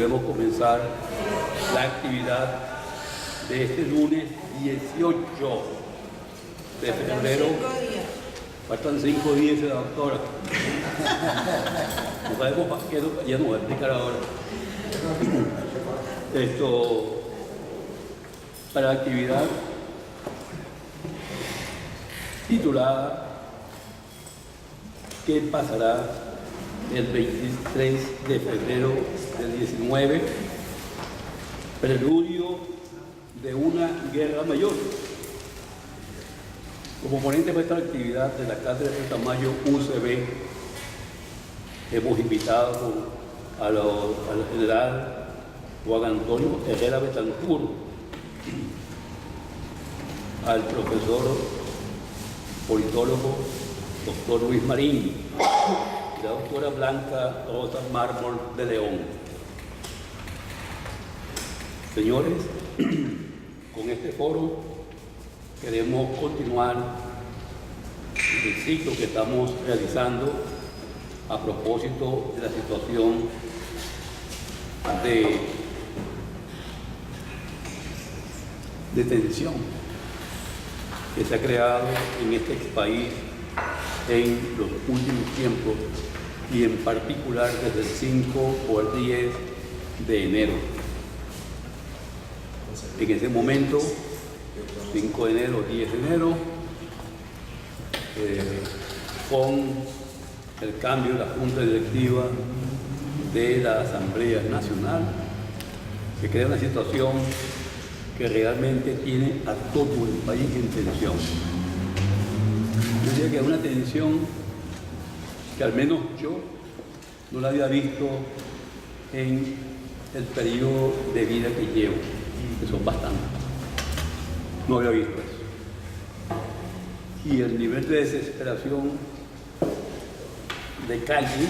Debemos comenzar la actividad de este lunes 18 de febrero. Faltan 5 días, doctora. No sabemos qué, ya nos va a explicar ahora. Para la actividad titulada ¿Qué pasará el 23 de febrero del 19? Preludio de una guerra mayor. Como ponente para esta actividad de la Cátedra de Tamayo UCB, hemos invitado al general Juan Antonio Herrera Betancur, al profesor politólogo doctor Luis Marín y la doctora Blanca Rosa Mármol de León. Señores, con este foro queremos continuar el ciclo que estamos realizando a propósito de la situación de tensión que se ha creado en este país en los últimos tiempos y en particular desde el 5 o el 10 de enero. En ese momento, 5 de enero, 10 de enero, con el cambio de la Junta Directiva de la Asamblea Nacional, se crea una situación que realmente tiene a todo el país en tensión. Yo diría que es una tensión que al menos yo no la había visto en el periodo de vida que llevo, que son bastantes. No había visto eso. Y el nivel de desesperación de calle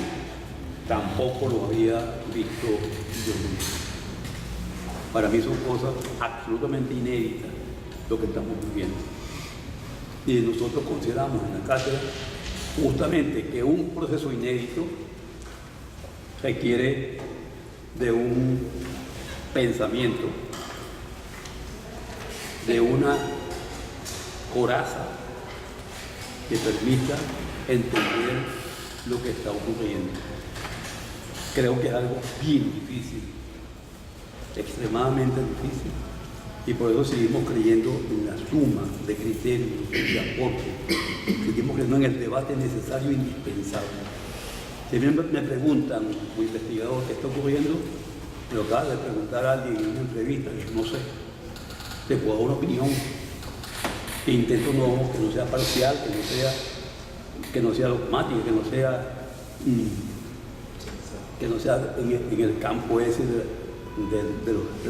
tampoco lo había visto yo mismo. Para mí son cosas absolutamente inéditas lo que estamos viviendo. Y nosotros consideramos en la cátedra justamente que un proceso inédito requiere de un pensamiento, de una coraza que permita entender lo que está ocurriendo. Creo que es algo bien difícil, extremadamente difícil, y por eso seguimos creyendo en la suma de criterios, de aportes, seguimos creyendo en el debate necesario e indispensable. Si bien me preguntan, como investigador, ¿qué está ocurriendo? Me lo acaba de preguntar a alguien en una entrevista, yo no sé, te puedo dar una opinión, que intento que no sea parcial, que no sea dogmática, que no sea en el campo ese de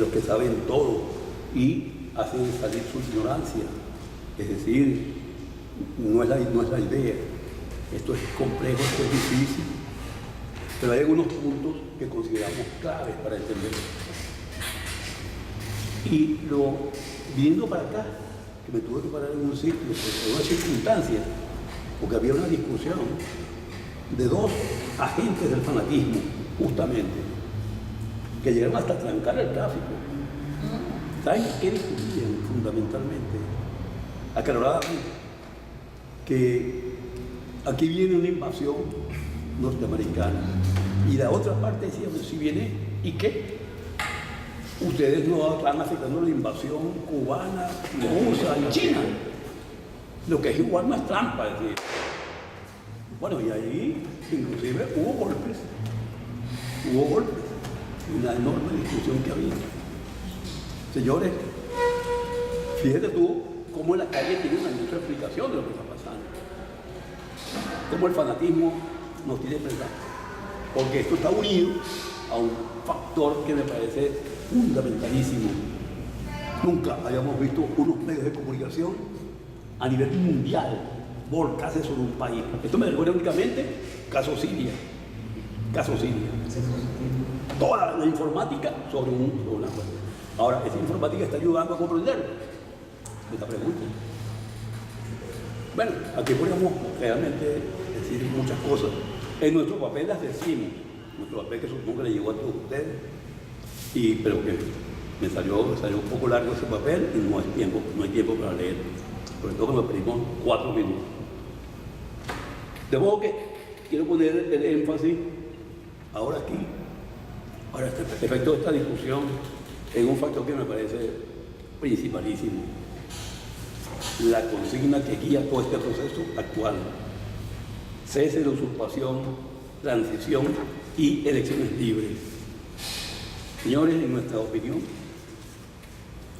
los que saben todo y hacen salir su ignorancia. Es decir, no es la idea. Esto es complejo, esto es difícil, pero hay algunos puntos que consideramos claves para entenderlo. Y viniendo para acá, que me tuve que parar en un sitio, en una circunstancia, porque había una discusión de dos agentes del fanatismo, justamente, que llegaron hasta trancar el tráfico. ¿Saben qué discutían fundamentalmente? Acaloradamente, que aquí viene una invasión norteamericana y la otra parte decía, pues si viene, ¿y qué? Ustedes no están aceptando la invasión cubana, rusa y china, lo que es igual más trampa, es decir. Bueno, y ahí inclusive hubo golpes, una enorme discusión que había. Señores, fíjate tú cómo la calle tiene una mucha explicación de lo que está pasando, cómo el fanatismo nos tiene pensado, porque esto está unido a un factor que me parece fundamentalísimo. Nunca habíamos visto unos medios de comunicación a nivel mundial volcarse sobre un país. Esto me recuerda únicamente caso Siria. Toda la informática sobre una cosa. Ahora, esa informática está ayudando a comprender esta pregunta. Bueno, aquí podríamos realmente decir muchas cosas. En nuestro papel las decimos, nuestro papel que supongo que le llegó a todos ustedes, pero que me salió un poco largo ese papel y no hay tiempo para leer. Sobre todo cuando pedimos 4 minutos. De modo que quiero poner el énfasis ahora aquí, para este efecto de esta discusión, en un factor que me parece principalísimo: la consigna que guía todo este proceso actual: cese de usurpación, transición y elecciones libres. Señores, en nuestra opinión,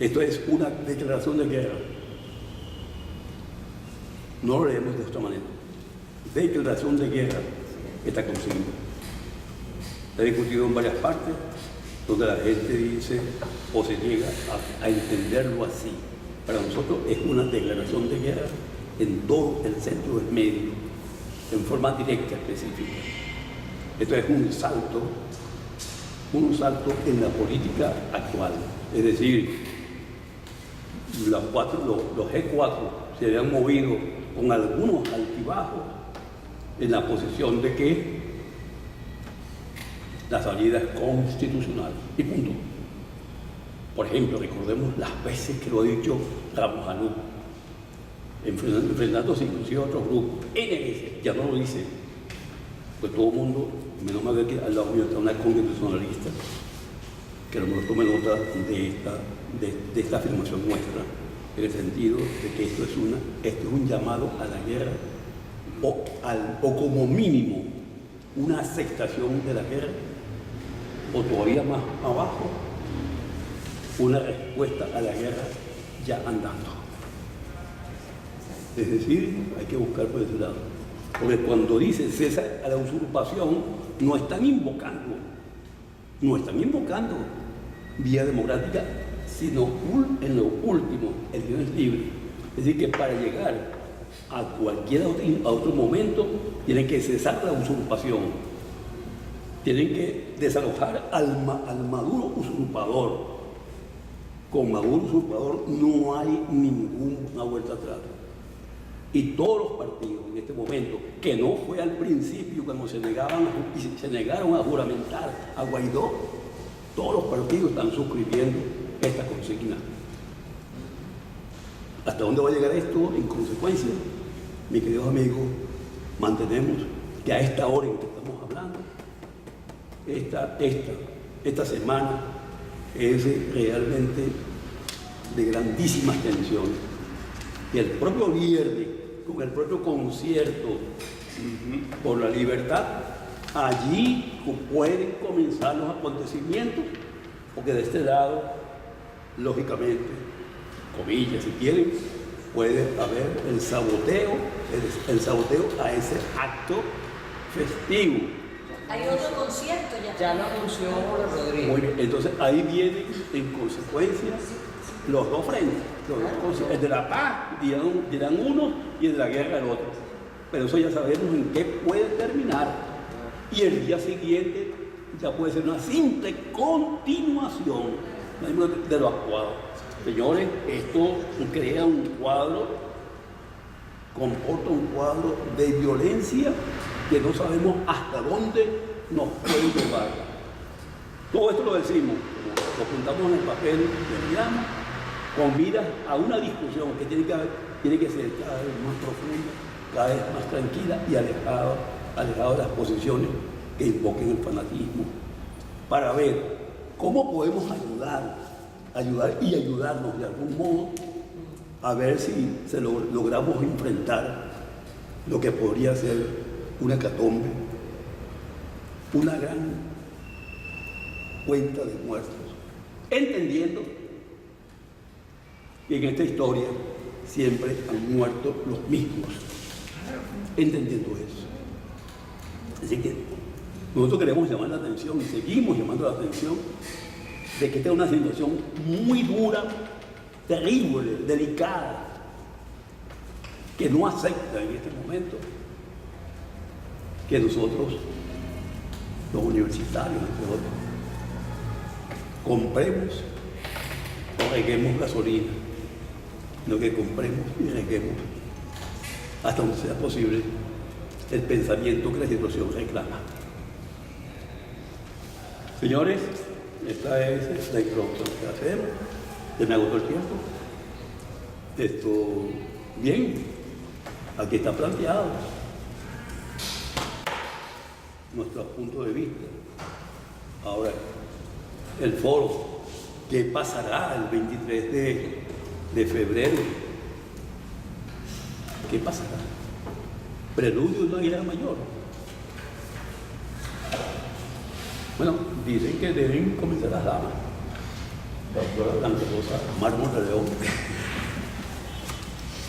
esto es una declaración de guerra. No lo leemos de esta manera. Declaración de guerra, esta consigna. Se ha discutido en varias partes, donde la gente dice o se llega a entenderlo así. Para nosotros es una declaración de guerra en todo el centro del medio, en forma directa, específica. Esto es un salto en la política actual. Es decir, los G4 se habían movido con algunos altibajos en la posición de que la salida es constitucional y punto. Por ejemplo, recordemos las veces que lo ha dicho Ramos Alú, enfrentándose inclusive a otros grupos. NS ya no lo dice, pues todo el mundo, menos mal que al lado mío está una constitucionalista, que a lo mejor tome nota de esta afirmación nuestra, en el sentido de que esto es un llamado a la guerra, o como mínimo una aceptación de la guerra, o todavía más abajo, una respuesta a la guerra ya andando. Es decir, hay que buscar por ese lado. Porque cuando dicen cesa a la usurpación, no están invocando vía democrática, sino en lo último, elecciones libres. Es decir, que para llegar a otro momento, tienen que cesar la usurpación. Tienen que desalojar al Maduro usurpador. Con Maduro usurpador no hay ninguna vuelta atrás. Y todos los partidos en este momento, que no fue al principio cuando se negaron a juramentar a Guaidó, todos los partidos están suscribiendo esta consigna. ¿Hasta dónde va a llegar esto? En consecuencia, mis queridos amigos, mantenemos que a esta hora en que estamos hablando, esta semana es realmente de grandísimas tensiones. Y el propio viernes, con el propio concierto por la libertad, allí pueden comenzar los acontecimientos, porque de este lado, lógicamente, comillas si quieren, puede haber el saboteo a ese acto festivo. Hay otro concierto ya. Ya lo anunció Rodrigo. Muy bien, entonces ahí vienen en consecuencia los dos frentes. El de la paz dirán uno y el de la guerra el otro. Pero eso ya sabemos en qué puede terminar. Y el día siguiente ya puede ser una simple continuación de lo actuado. Señores, esto crea un cuadro, comporta un cuadro de violencia que no sabemos hasta dónde nos puede llevar. Todo esto lo decimos, lo apuntamos en el papel, lo enviamos, con miras a una discusión que tiene que ser cada vez más profunda, cada vez más tranquila y alejado de las posiciones que invoquen el fanatismo, para ver cómo podemos ayudarnos de algún modo a ver si logramos enfrentar lo que podría ser una hecatombe, una gran cuenta de muertos, entendiendo que en esta historia siempre han muerto los mismos, entendiendo eso. Así que nosotros queremos llamar la atención y seguimos llamando la atención de que esta es una situación muy dura, terrible, delicada, que no acepta en este momento que nosotros, los universitarios, entre otros, compremos o reguemos gasolina, no que compremos y reguemos hasta donde sea posible el pensamiento que la situación reclama. Señores, esta es la introducción que hacemos. Se me agotó el tiempo. Bien, aquí está planteado nuestro punto de vista. Ahora, el foro, ¿qué pasará el 23 de febrero? ¿Qué pasará? Preludio de una ira mayor. Bueno, dicen que deben comenzar las damas. La doctora Blanca Rosa Mármol de León.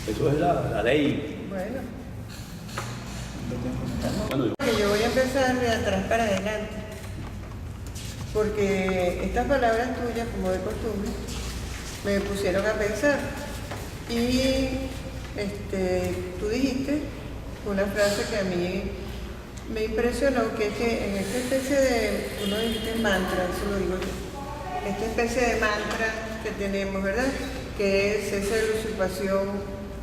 Eso es la ley. Bueno, Bueno, yo voy a empezar de atrás para adelante, porque estas palabras tuyas, como de costumbre, me pusieron a pensar. Y tú dijiste una frase que a mí me impresionó, que es que en esta especie de, tú no dijiste mantra, eso lo digo yo, esta especie de mantra que tenemos, ¿verdad? Que es cese de la usurpación,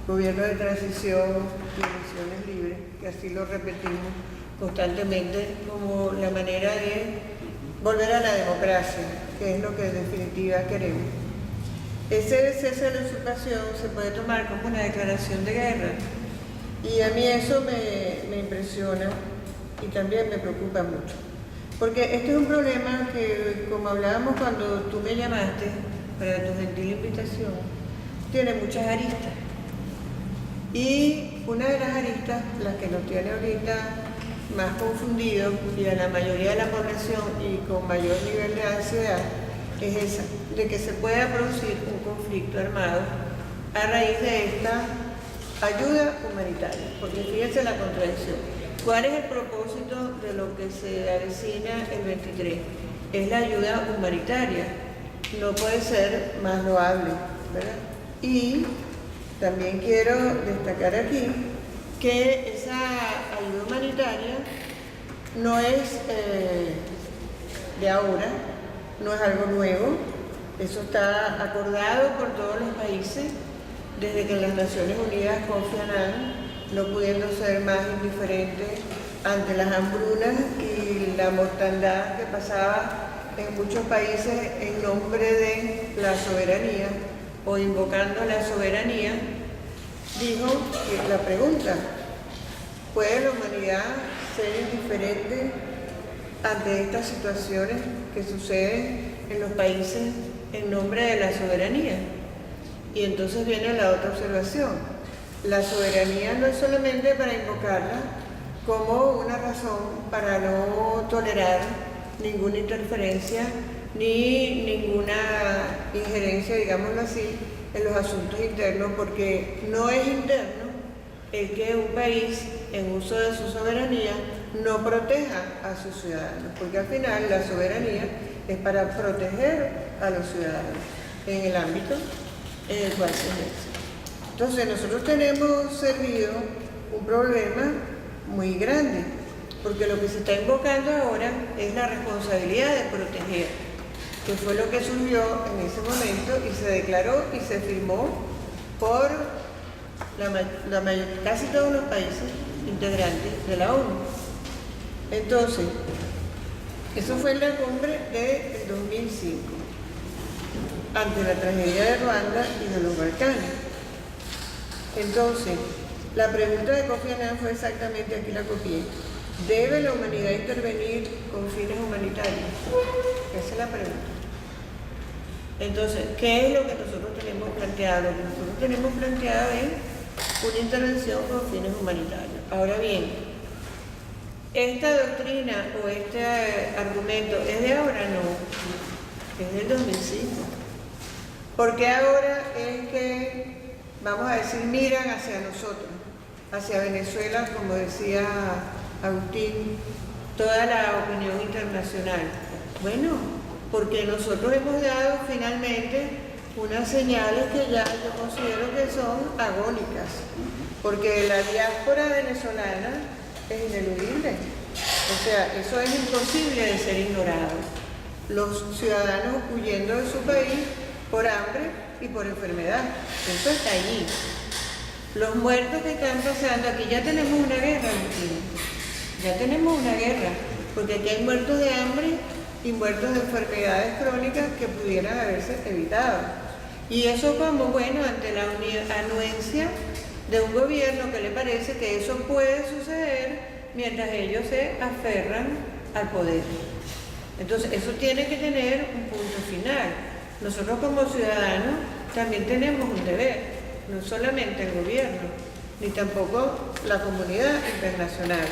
gobierno de transición y elecciones libres, que así lo repetimos constantemente como la manera de volver a la democracia, que es lo que en definitiva queremos. Ese cese de la usurpación se puede tomar como una declaración de guerra, y a mí eso me impresiona y también me preocupa mucho, porque este es un problema que, como hablábamos cuando tú me llamaste para tu gentil invitación, tiene muchas aristas. Y una de las aristas, la que nos tiene ahorita más confundidos y a la mayoría de la población y con mayor nivel de ansiedad, es esa, de que se pueda producir un conflicto armado a raíz de esta ayuda humanitaria. Porque fíjense la contradicción. ¿Cuál es el propósito de lo que se avecina el 23? Es la ayuda humanitaria. No puede ser más loable, ¿verdad? Y también quiero destacar aquí que esa ayuda humanitaria no es de ahora, no es algo nuevo, eso está acordado por todos los países desde que las Naciones Unidas Kofi Annan, no pudiendo ser más indiferentes ante las hambrunas y la mortandad que pasaba en muchos países en nombre de la soberanía o invocando la soberanía, dijo que la pregunta, ¿puede la humanidad ser indiferente ante estas situaciones que suceden en los países en nombre de la soberanía? Y entonces viene la otra observación. La soberanía no es solamente para invocarla como una razón para no tolerar ninguna interferencia ni ninguna injerencia, digámoslo así, en los asuntos internos, porque no es interno el que un país, en uso de su soberanía, no proteja a sus ciudadanos, porque al final la soberanía es para proteger a los ciudadanos en el ámbito en el cual se ejerce. Entonces nosotros tenemos servido un problema muy grande, porque lo que se está invocando ahora es la responsabilidad de proteger, que fue lo que surgió en ese momento y se declaró y se firmó por casi todos los países integrantes de la ONU. Entonces, eso fue en la cumbre del 2005, ante la tragedia de Ruanda y de los Balcanes. Entonces, la pregunta de Kofi Annan fue exactamente, aquí la copié: ¿debe la humanidad intervenir con fines humanitarios? Esa es la pregunta. Entonces, ¿qué es lo que nosotros tenemos planteado? Lo que nosotros tenemos planteado es una intervención con fines humanitarios. Ahora bien, ¿esta doctrina o este argumento es de ahora? No, es del 2005. ¿Por qué ahora es que, vamos a decir, miran hacia nosotros, hacia Venezuela, como decía Agustín, toda la opinión internacional? Bueno, porque nosotros hemos dado finalmente unas señales que ya yo considero que son agónicas, porque la diáspora venezolana es ineludible, o sea, eso es imposible de ser ignorado. Los ciudadanos huyendo de su país por hambre y por enfermedad, eso está allí. Los muertos que están pasando, aquí ya tenemos una guerra, Agustín, ya tenemos una guerra, porque aquí hay muertos de hambre y muertos de enfermedades crónicas que pudieran haberse evitado. Y eso como, bueno, ante la anuencia de un gobierno que le parece que eso puede suceder mientras ellos se aferran al poder. Entonces, eso tiene que tener un punto final. Nosotros como ciudadanos también tenemos un deber, no solamente el gobierno, ni tampoco la comunidad internacional.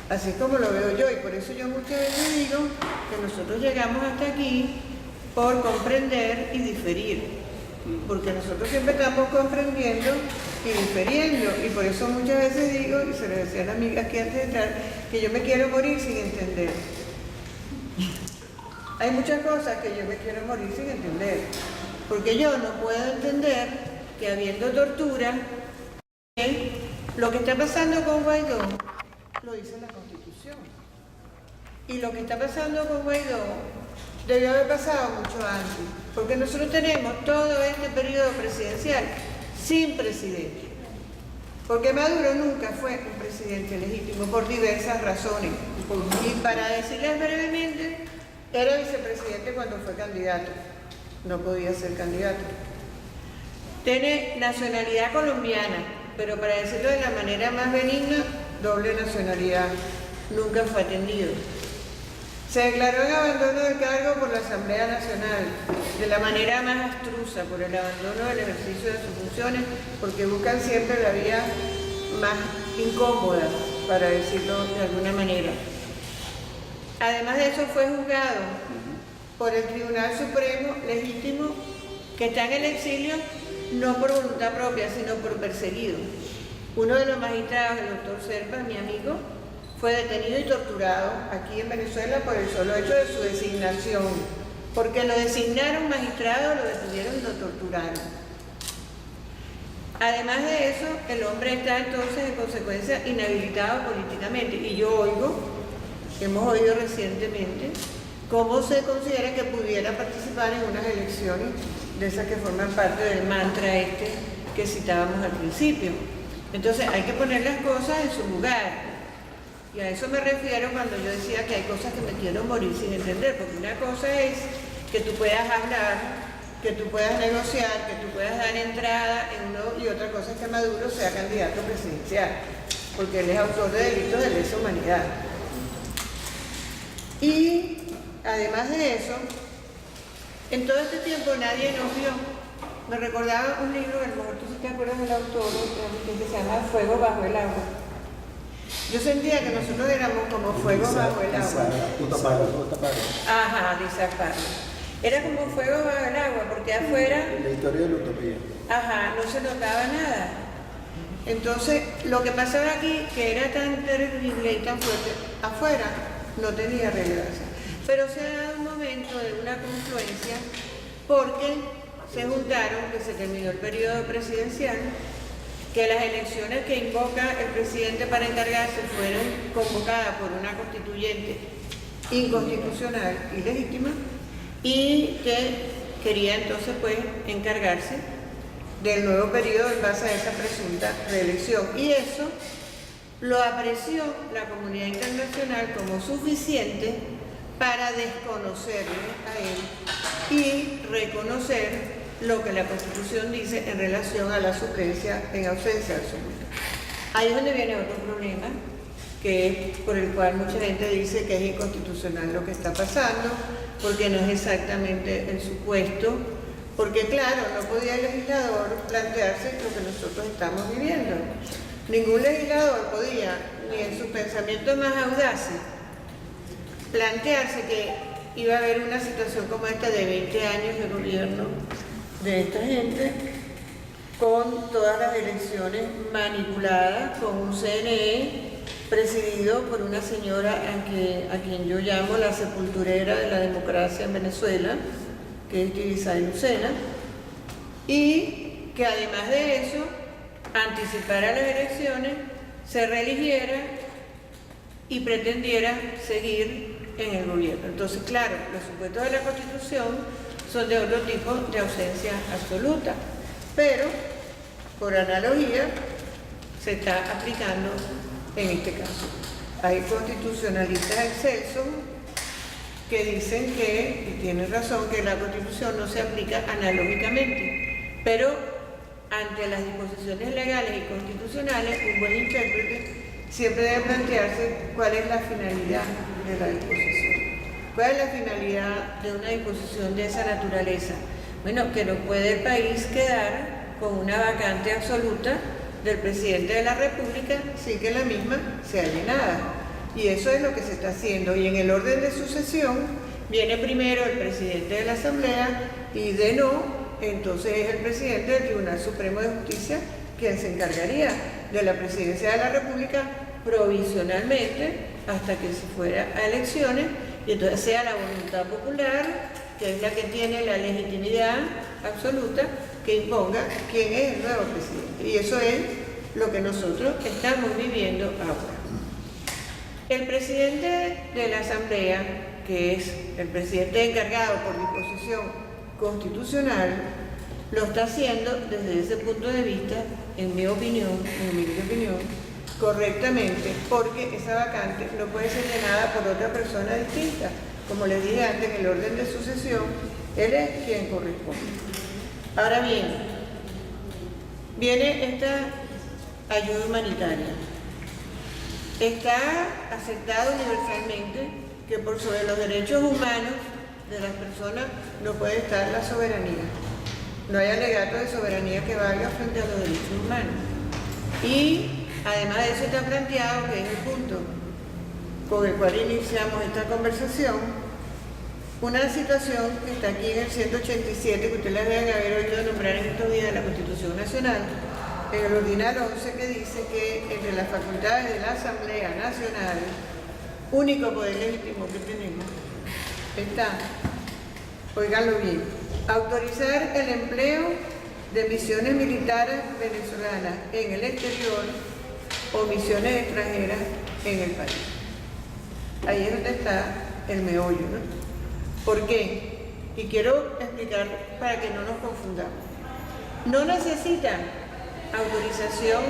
Así como lo veo yo, y por eso yo muchas veces digo que nosotros llegamos hasta aquí por comprender y diferir. Porque nosotros siempre estamos comprendiendo y diferiendo, y por eso muchas veces digo, y se lo decía a la amiga aquí antes de entrar, que yo me quiero morir sin entender. Hay muchas cosas que yo me quiero morir sin entender, porque yo no puedo entender que habiendo tortura, lo que está pasando con Guaidó lo dice la Constitución, y lo que está pasando con Guaidó debió haber pasado mucho antes, porque nosotros tenemos todo este periodo presidencial sin presidente, porque Maduro nunca fue un presidente legítimo por diversas razones. Y para decirles brevemente, era vicepresidente cuando fue candidato, no podía ser candidato. Tiene nacionalidad colombiana, pero para decirlo de la manera más benigna, doble nacionalidad, nunca fue atendido. Se declaró en abandono del cargo por la Asamblea Nacional, de la manera más abstrusa, por el abandono del ejercicio de sus funciones, porque buscan siempre la vía más incómoda, para decirlo de alguna manera. Además de eso, fue juzgado por el Tribunal Supremo legítimo, que está en el exilio no por voluntad propia, sino por perseguido. Uno de los magistrados, el doctor Serpa, mi amigo, fue detenido y torturado aquí en Venezuela por el solo hecho de su designación, porque lo designaron magistrado, lo detuvieron y lo torturaron. Además de eso, el hombre está entonces en consecuencia inhabilitado políticamente, y yo hemos oído recientemente cómo se considera que pudiera participar en unas elecciones de esas que forman parte del mantra que citábamos al principio. Entonces hay que poner las cosas en su lugar. Y a eso me refiero cuando yo decía que hay cosas que me quiero morir sin entender, porque una cosa es que tú puedas hablar, que tú puedas negociar, que tú puedas dar entrada en uno, y otra cosa es que Maduro sea candidato presidencial, porque él es autor de delitos de lesa humanidad. Y además de eso, en todo este tiempo nadie nos vio. Me recordaba un libro, a lo mejor tú sí te acuerdas del autor, que se llama Fuego bajo el agua. Yo sentía que nosotros éramos como fuego bajo el agua. Ajá, dice Parra. Era como fuego bajo el agua, porque afuera... La historia de la utopía. Ajá, no se notaba nada. Entonces, lo que pasaba aquí, que era tan terrible y tan fuerte, afuera no tenía relevancia. Pero se ha dado un momento de una confluencia, porque se juntaron, que se terminó el periodo presidencial, que las elecciones que invoca el presidente para encargarse fueron convocadas por una constituyente inconstitucional y legítima, y que quería entonces pues encargarse del nuevo periodo en base a esa presunta reelección. Y eso lo apreció la comunidad internacional como suficiente para desconocerle a él y reconocer lo que la Constitución dice en relación a la suplencia en ausencia absoluta. Ahí es donde viene otro problema, que es por el cual mucha gente dice que es inconstitucional lo que está pasando, porque no es exactamente el supuesto, porque claro, no podía el legislador plantearse lo que nosotros estamos viviendo. Ningún legislador podía, ni en sus pensamientos más audaces, plantearse que iba a haber una situación como esta de 20 años de gobierno de esta gente, con todas las elecciones manipuladas, con un CNE presidido por una señora a quien yo llamo la sepulturera de la democracia en Venezuela, que es Yubisay Lucena, y que además de eso anticipara las elecciones, se reeligiera y pretendiera seguir en el gobierno. Entonces, claro, los supuestos de la Constitución son de otro tipo de ausencia absoluta, pero por analogía se está aplicando en este caso. Hay constitucionalistas excelsos que dicen que, y tienen razón, que la Constitución no se aplica analógicamente, pero ante las disposiciones legales y constitucionales, un buen intérprete siempre debe plantearse cuál es la finalidad de la disposición. ¿Cuál es la finalidad de una disposición de esa naturaleza? Bueno, que no puede el país quedar con una vacante absoluta del presidente de la República sin que la misma sea llenada. Y eso es lo que se está haciendo. Y en el orden de sucesión viene primero el presidente de la Asamblea y de no, entonces es el presidente del Tribunal Supremo de Justicia quien se encargaría de la presidencia de la República provisionalmente hasta que se fuera a elecciones y entonces sea la voluntad popular, que es la que tiene la legitimidad absoluta, que imponga quién es el nuevo presidente. Y eso es lo que nosotros estamos viviendo ahora. El presidente de la Asamblea, que es el presidente encargado por disposición constitucional, lo está haciendo desde ese punto de vista, en mi opinión, correctamente, porque esa vacante no puede ser llenada por otra persona distinta. Como les dije antes, en el orden de sucesión, él es quien corresponde. Ahora bien, viene esta ayuda humanitaria. Está aceptado universalmente que por sobre los derechos humanos de las personas no puede estar la soberanía. No hay alegato de soberanía que valga frente a los derechos humanos. Y además de eso está planteado, que es el punto con el cual iniciamos esta conversación, una situación que está aquí en el 187, que ustedes deben haber oído nombrar en estos días de la Constitución Nacional, en el ordinal 11, que dice que entre las facultades de la Asamblea Nacional, único poder legítimo que tenemos, está, oiganlo bien, autorizar el empleo de misiones militares venezolanas en el exterior o misiones extranjeras en el país. Ahí es donde está el meollo, ¿no? ¿Por qué? Y quiero explicar para que no nos confundamos. No necesita autorización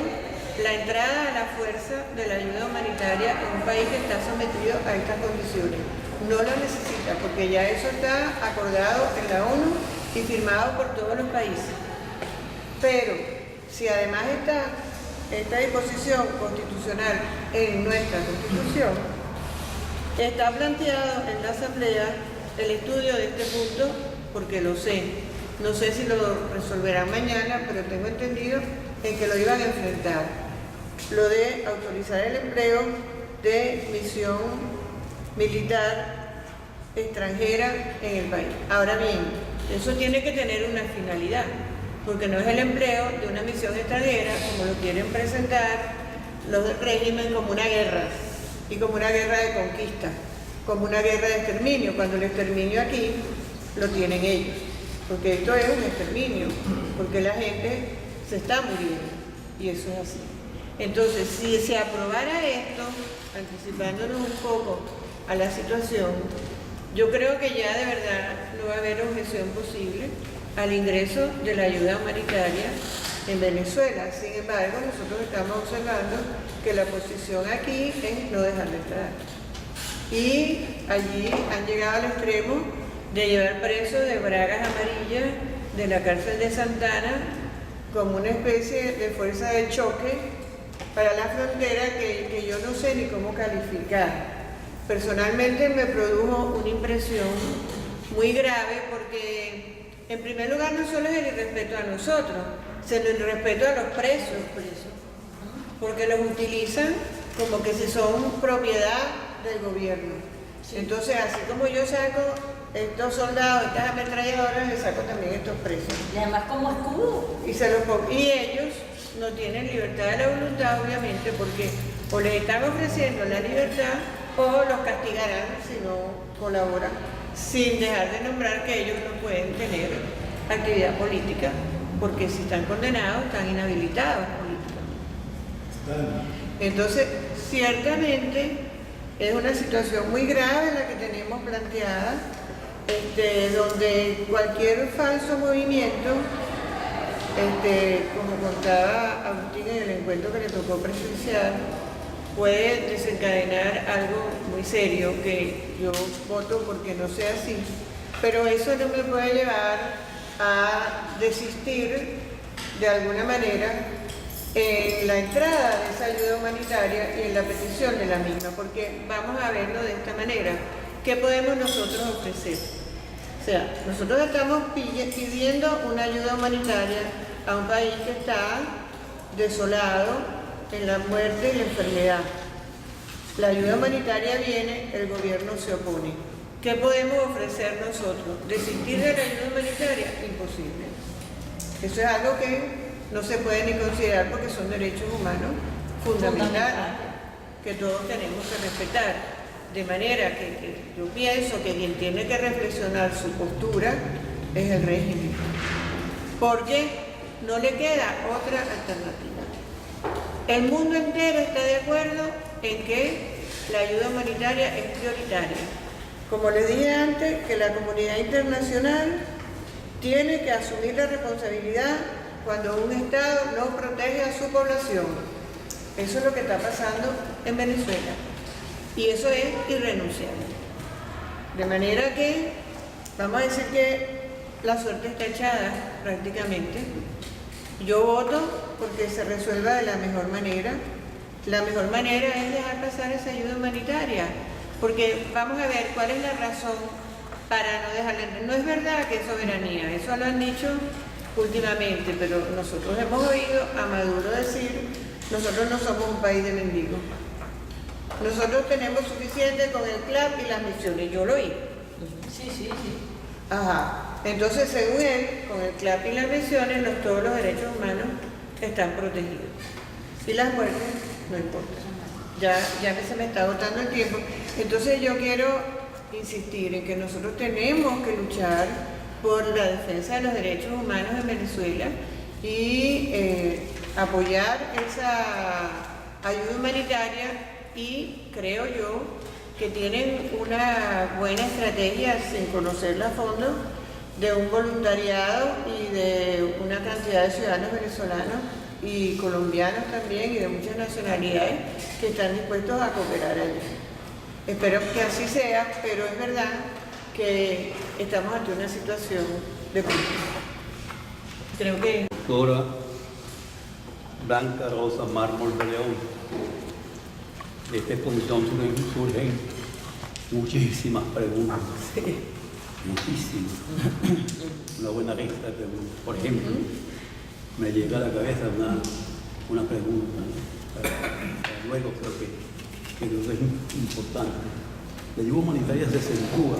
la entrada a la fuerza de la ayuda humanitaria en un país que está sometido a estas condiciones. No lo necesita porque ya eso está acordado en la ONU y firmado por todos los países. Pero si además está esta disposición constitucional en nuestra Constitución, está planteado en la Asamblea el estudio de este punto, porque lo sé. No sé si lo resolverán mañana, pero tengo entendido en que lo iban a enfrentar. Lo de autorizar el empleo de misión militar extranjera en el país. Ahora bien, eso tiene que tener una finalidad, porque no es el empleo de una misión extranjera, como lo quieren presentar los del régimen, como una guerra, y como una guerra de conquista, como una guerra de exterminio, cuando el exterminio aquí lo tienen ellos, porque esto es un exterminio, porque la gente se está muriendo, y eso es así. Entonces, si se aprobara esto, anticipándonos un poco a la situación, yo creo que ya de verdad no va a haber objeción posible al ingreso de la ayuda humanitaria en Venezuela. Sin embargo, nosotros estamos observando que la posición aquí es no dejar de entrar. Y allí han llegado al extremo de llevar presos de bragas amarillas de la cárcel de Santana como una especie de fuerza de choque para la frontera que yo no sé ni cómo calificar. Personalmente me produjo una impresión muy grave porque, en primer lugar, no solo es el irrespeto a nosotros, sino el irrespeto a los presos, porque los utilizan como que si son propiedad del gobierno. Sí. Entonces, así como yo saco estos soldados, estas ametralladoras, les saco también estos presos. Y además como escudo. Y ellos no tienen libertad de la voluntad, obviamente, porque o les están ofreciendo la libertad o los castigarán si no colaboran, sin dejar de nombrar que ellos no pueden tener actividad política, porque si están condenados, están inhabilitados políticamente. Entonces, ciertamente es una situación muy grave la que tenemos planteada, donde cualquier falso movimiento, como contaba Agustín en el encuentro que le tocó presenciar, puede desencadenar algo muy serio, que yo voto porque no sea así, pero eso no me puede llevar a desistir de alguna manera en la entrada de esa ayuda humanitaria y en la petición de la misma, porque vamos a verlo de esta manera. ¿Qué podemos nosotros ofrecer? O sea, nosotros estamos pidiendo una ayuda humanitaria a un país que está desolado en la muerte y la enfermedad. La ayuda humanitaria viene, el gobierno se opone. ¿Qué podemos ofrecer nosotros? ¿Desistir de la ayuda humanitaria? Imposible. Eso es algo que no se puede ni considerar porque son derechos humanos fundamentales que todos tenemos que respetar. De manera que yo pienso que quien tiene que reflexionar su postura es el régimen, porque no le queda otra alternativa. El mundo entero está de acuerdo en que la ayuda humanitaria es prioritaria. Como les dije antes, que la comunidad internacional tiene que asumir la responsabilidad cuando un Estado no protege a su población. Eso es lo que está pasando en Venezuela. Y eso es irrenunciable. De manera que, vamos a decir que la suerte está echada prácticamente. Yo voto porque se resuelva de la mejor manera. La mejor manera es dejar pasar esa ayuda humanitaria. Porque vamos a ver cuál es la razón para no dejarla entrar. No es verdad que es soberanía, eso lo han dicho últimamente, pero nosotros hemos oído a Maduro decir, nosotros no somos un país de mendigos. Nosotros tenemos suficiente con el CLAP y las misiones, yo lo oí. Sí. Ajá. Entonces, según él, con el CLAP y las misiones, todos los derechos humanos están protegidos. Y las muertes, no importa. Ya se me está agotando el tiempo. Entonces, yo quiero insistir en que nosotros tenemos que luchar por la defensa de los derechos humanos en Venezuela y apoyar esa ayuda humanitaria. Y creo yo que tienen una buena estrategia, sin conocerla a fondo, de un voluntariado y de una cantidad de ciudadanos venezolanos y colombianos también y de muchas nacionalidades que están dispuestos a cooperar allí. Espero que así sea, pero es verdad que estamos ante una situación de conflicto. Creo que... Doctora Blanca Rosa Mármol de León. De esta exposición surgen muchísimas preguntas. Sí. Muchísimas. Una buena lista de preguntas. Por ejemplo, me llega a la cabeza una pregunta, ¿no? Para luego creo que es importante. La ayuda humanitaria se acentúa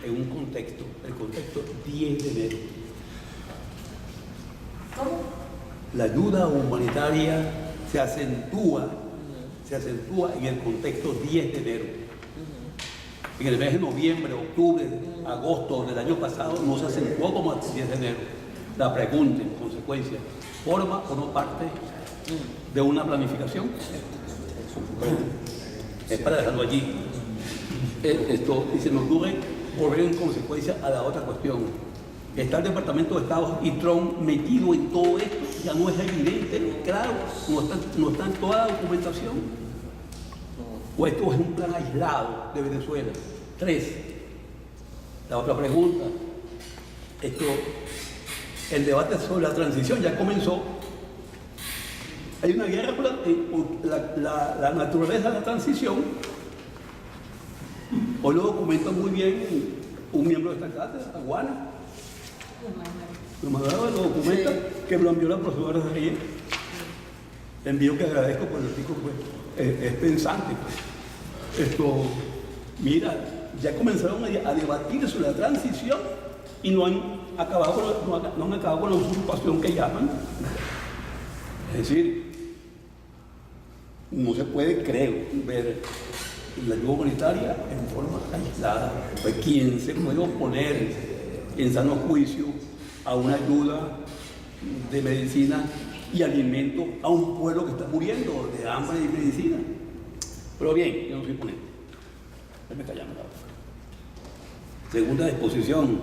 en un contexto, el contexto 10 de enero. ¿Cómo? La ayuda humanitaria se acentúa en el contexto 10 de enero. En el mes de noviembre, octubre, agosto del año pasado no se acentuó como el 10 de enero. La pregunta, en consecuencia, ¿forma o no parte de una planificación? Bueno, es para dejarlo allí. Esto, y se me ocurre volver en consecuencia a la otra cuestión. ¿Está el Departamento de Estado y Trump metido en todo esto? Ya no es evidente, claro, no está en toda la documentación. ¿O esto es un plan aislado de Venezuela? 3. La otra pregunta. El debate sobre la transición ya comenzó. Hay una guerra por la naturaleza de la transición. Hoy lo documenta muy bien un miembro de esta cátedra, Aguana. Lo lo documenta, sí, que lo envió la profesora de ayer. Envío que agradezco por el artículo, pues, es pensante. Pues. Mira, ya comenzaron a debatir sobre la transición y no han acabado con la usurpación que llaman. Es decir, no se puede, creo, ver la ayuda humanitaria en forma aislada. Pues, ¿quién se puede oponer en sano juicio a una ayuda de medicina y alimento a un pueblo que está muriendo de hambre y medicina? Pero bien, yo no soy ponente. Déjame callarme la boca. Segunda exposición.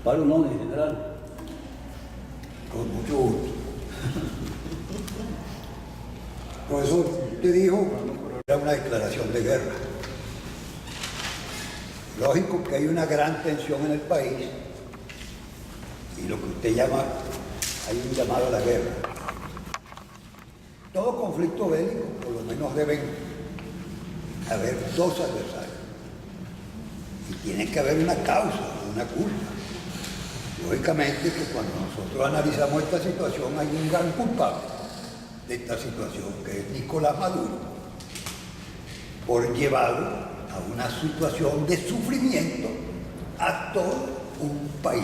Pablo Nones, en general. Con mucho gusto. Profesor, usted dijo que era una declaración de guerra. Lógico que hay una gran tensión en el país y lo que usted llama, hay un llamado a la guerra. Todo conflicto bélico, por lo menos deben haber dos adversarios. Y tiene que haber una causa, una culpa. Lógicamente que cuando nosotros analizamos esta situación hay un gran culpable de esta situación, que es Nicolás Maduro, por llevarlo a una situación de sufrimiento a todo un país.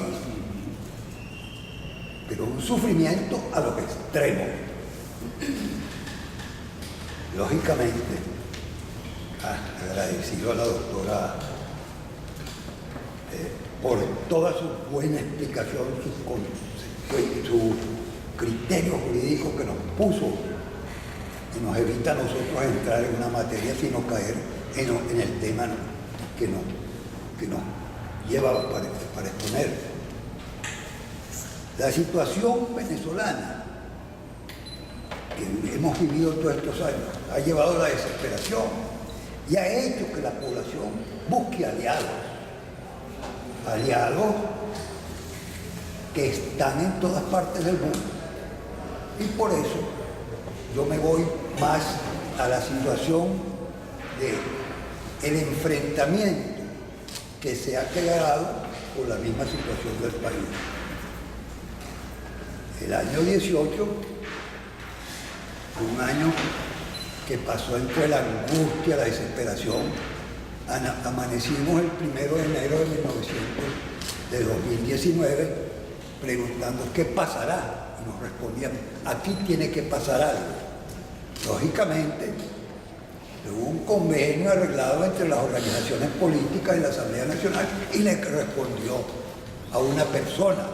Pero un sufrimiento a los extremos. Lógicamente, agradecido a la doctora por toda su buena explicación, su criterio jurídico que nos puso y nos evita a nosotros entrar en una materia sino caer en el tema que nos lleva para exponer. La situación venezolana que hemos vivido todos estos años ha llevado a la desesperación y ha hecho que la población busque aliados que están en todas partes del mundo. Y por eso yo me voy más a la situación del enfrentamiento que se ha creado por la misma situación del país. El año 18 fue un año que pasó entre la angustia, la desesperación. Amanecimos el 1 de enero de 2019 preguntando qué pasará. Y nos respondían, aquí tiene que pasar algo. Lógicamente, hubo un convenio arreglado entre las organizaciones políticas y la Asamblea Nacional y le respondió a una persona.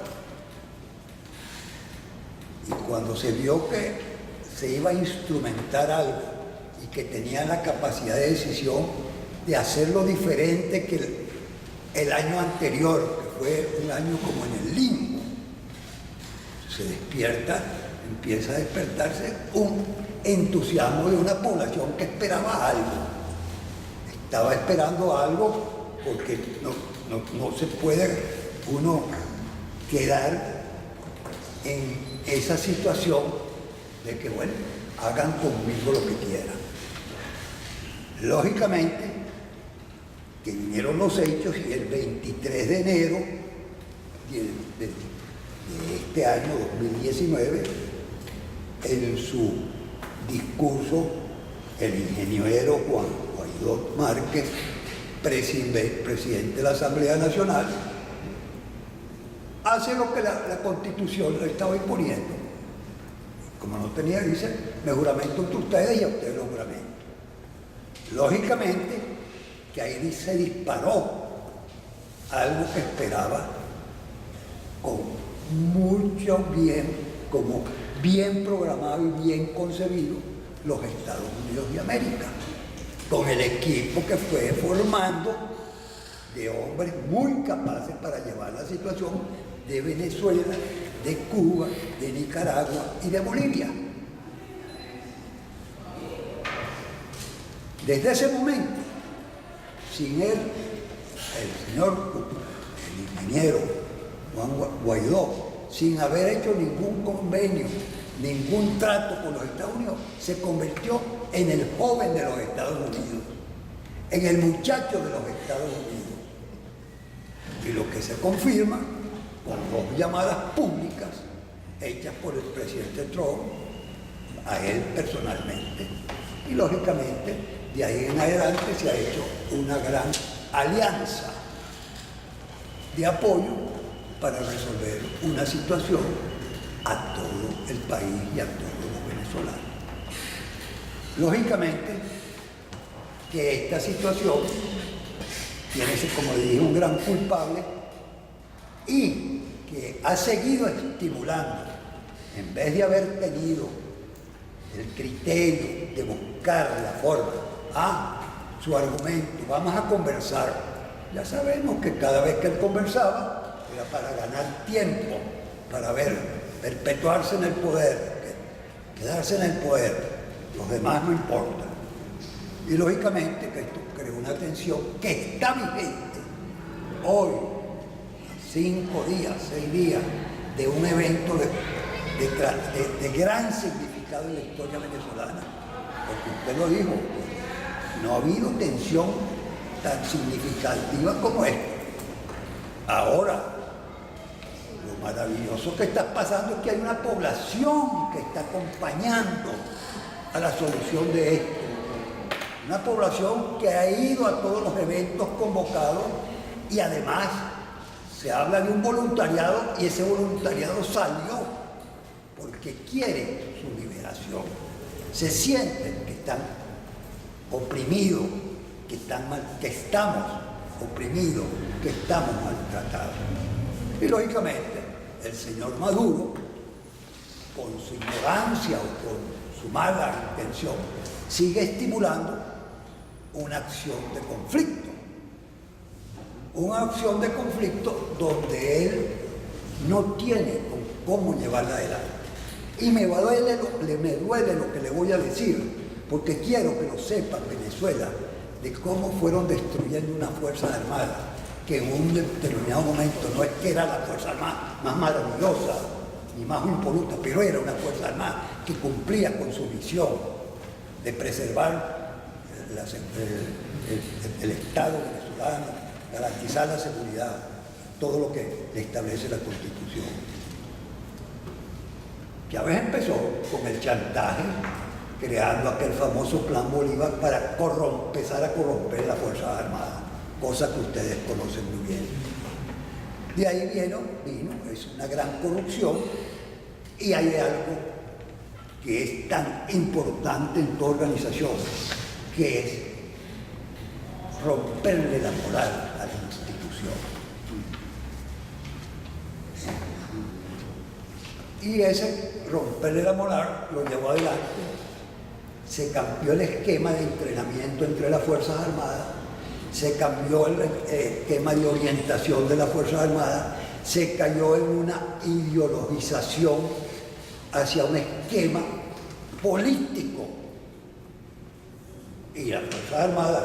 Y cuando se vio que se iba a instrumentar algo y que tenía la capacidad de decisión de hacerlo diferente que el año anterior, que fue un año como en el limbo, se despierta, empieza a despertarse un entusiasmo de una población que esperaba algo. Estaba esperando algo porque no se puede uno quedar en esa situación de que, bueno, hagan conmigo lo que quieran. Lógicamente, que vinieron los hechos y el 23 de enero de este año 2019, en su discurso, el ingeniero Juan Guaidó Márquez, presidente de la Asamblea Nacional, hace lo que la Constitución le estaba imponiendo. Como no tenía, dice, me juramento entre ustedes y a ustedes los juramento. Lógicamente, que ahí se disparó algo que esperaba con mucho bien, como bien programado y bien concebido, los Estados Unidos de América, con el equipo que fue formando de hombres muy capaces para llevar la situación de Venezuela, de Cuba, de Nicaragua y de Bolivia. Desde ese momento, sin él, el ingeniero Juan Guaidó, sin haber hecho ningún convenio, ningún trato con los Estados Unidos, se convirtió en el joven de los Estados Unidos, en el muchacho de los Estados Unidos. Y lo que se confirma con dos llamadas públicas hechas por el presidente Trump a él personalmente. Y lógicamente, de ahí en adelante se ha hecho una gran alianza de apoyo para resolver una situación a todo el país y a todos los venezolanos. Lógicamente que esta situación tiene, como dije, un gran culpable y que ha seguido estimulando, en vez de haber tenido el criterio de buscar la forma, su argumento, vamos a conversar. Ya sabemos que cada vez que él conversaba era para ganar tiempo, para perpetuarse en el poder, quedarse en el poder. los demás no importan. Y lógicamente que esto creó una tensión que está vigente hoy, 5 días, 6 días de un evento de gran significado en la historia venezolana. Porque usted lo dijo, no ha habido tensión tan significativa como esta. Ahora, lo maravilloso que está pasando es que hay una población que está acompañando a la solución de esto. Una población que ha ido a todos los eventos convocados y además se habla de un voluntariado y ese voluntariado salió porque quiere su liberación. Se sienten que están oprimidos, que estamos oprimidos, que estamos maltratados. Y lógicamente el señor Maduro, con su ignorancia o con su mala intención, sigue estimulando una acción de conflicto. Una acción de conflicto donde él no tiene cómo llevarla adelante. Y me duele lo que le voy a decir, porque quiero que lo sepa Venezuela, de cómo fueron destruyendo una fuerza armada, que en un determinado momento no es que era la fuerza armada más maravillosa ni más impoluta, pero era una fuerza armada que cumplía con su misión de preservar el Estado venezolano, garantizar la seguridad, todo lo que le establece la Constitución. Chávez empezó con el chantaje, creando aquel famoso Plan Bolívar para empezar a corromper las Fuerzas Armadas, cosa que ustedes conocen muy bien. De ahí vino, es una gran corrupción, y hay algo que es tan importante en toda organización, que es romperle la moral a la institución. Y ese romperle la moral lo llevó adelante. Se cambió el esquema de entrenamiento entre las Fuerzas Armadas, se cambió el esquema de orientación de las Fuerzas Armadas, se cayó en una ideologización hacia un esquema político. Y las Fuerzas Armadas,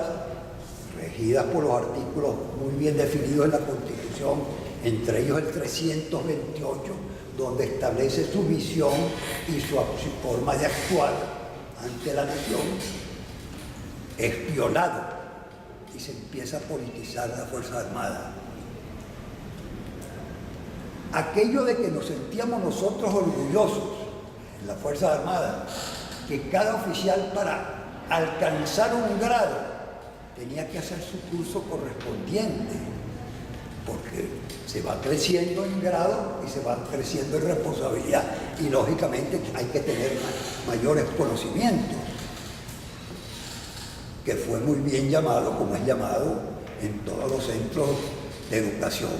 regidas por los artículos muy bien definidos en la Constitución, entre ellos el 328, donde establece su visión y su forma de actuar ante la nación, es violado y se empieza a politizar la Fuerza Armada. Aquello de que nos sentíamos nosotros orgullosos en la Fuerza Armada, que cada oficial para alcanzar un grado tenía que hacer su curso correspondiente, porque se va creciendo en grado y se va creciendo en responsabilidad, y lógicamente hay que tener mayores conocimientos, que fue muy bien llamado, como es llamado en todos los centros de educación,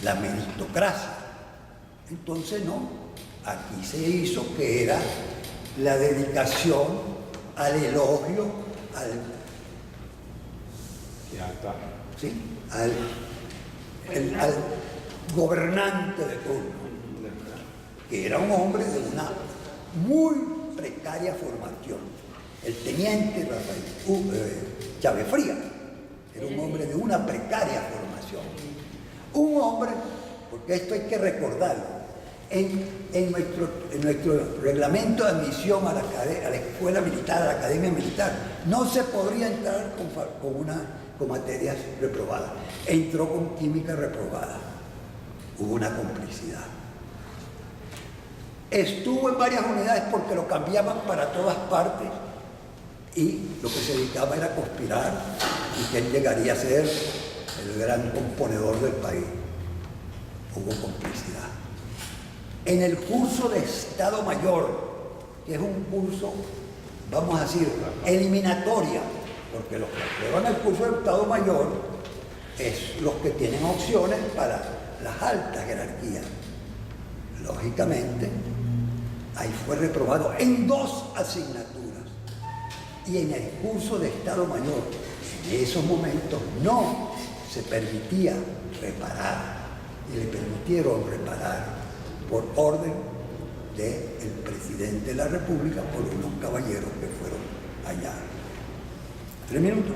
la meritocracia. Entonces no, aquí se hizo que era la dedicación al elogio, al gobernante de turno, que era un hombre de una muy precaria formación. El teniente Chávez Frías era un hombre de una precaria formación. Un hombre, porque esto hay que recordarlo, en nuestro reglamento de admisión a la escuela militar, a la academia militar, no se podría entrar con materias reprobadas. Entró con química reprobada. Hubo una complicidad. Estuvo en varias unidades porque lo cambiaban para todas partes y lo que se dedicaba era conspirar y que él llegaría a ser el gran componedor del país. Hubo complicidad. En el curso de Estado Mayor, que es un curso, vamos a decir, eliminatoria, porque los que aprueban el curso de Estado Mayor es los que tienen opciones para las altas jerarquías. Lógicamente, ahí fue reprobado en 2 asignaturas. Y en el curso de Estado Mayor, en esos momentos, no se permitía reparar. Y le permitieron reparar por orden del presidente de la República por unos caballeros que fueron allá. 3 minutos.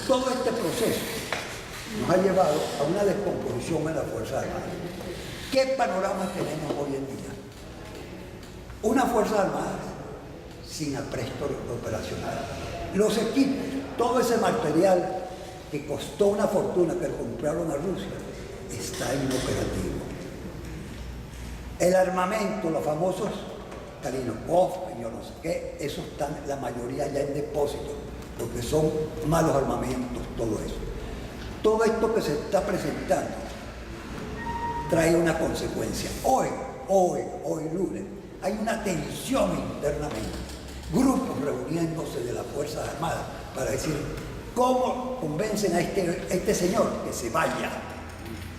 Todo este proceso nos ha llevado a una descomposición en la Fuerza Armada. ¿Qué panorama tenemos hoy en día? Una Fuerza Armada sin apresto operacional. Los equipos, todo ese material que costó una fortuna que compraron a Rusia, está inoperativo. El armamento, los famosos Kalinokov, yo no sé qué, esos están la mayoría ya en depósito, porque son malos armamentos, todo eso. Todo esto que se está presentando trae una consecuencia. Hoy lunes, hay una tensión internamente. Grupos reuniéndose de las Fuerzas Armadas para decir, ¿cómo convencen a este señor que se vaya?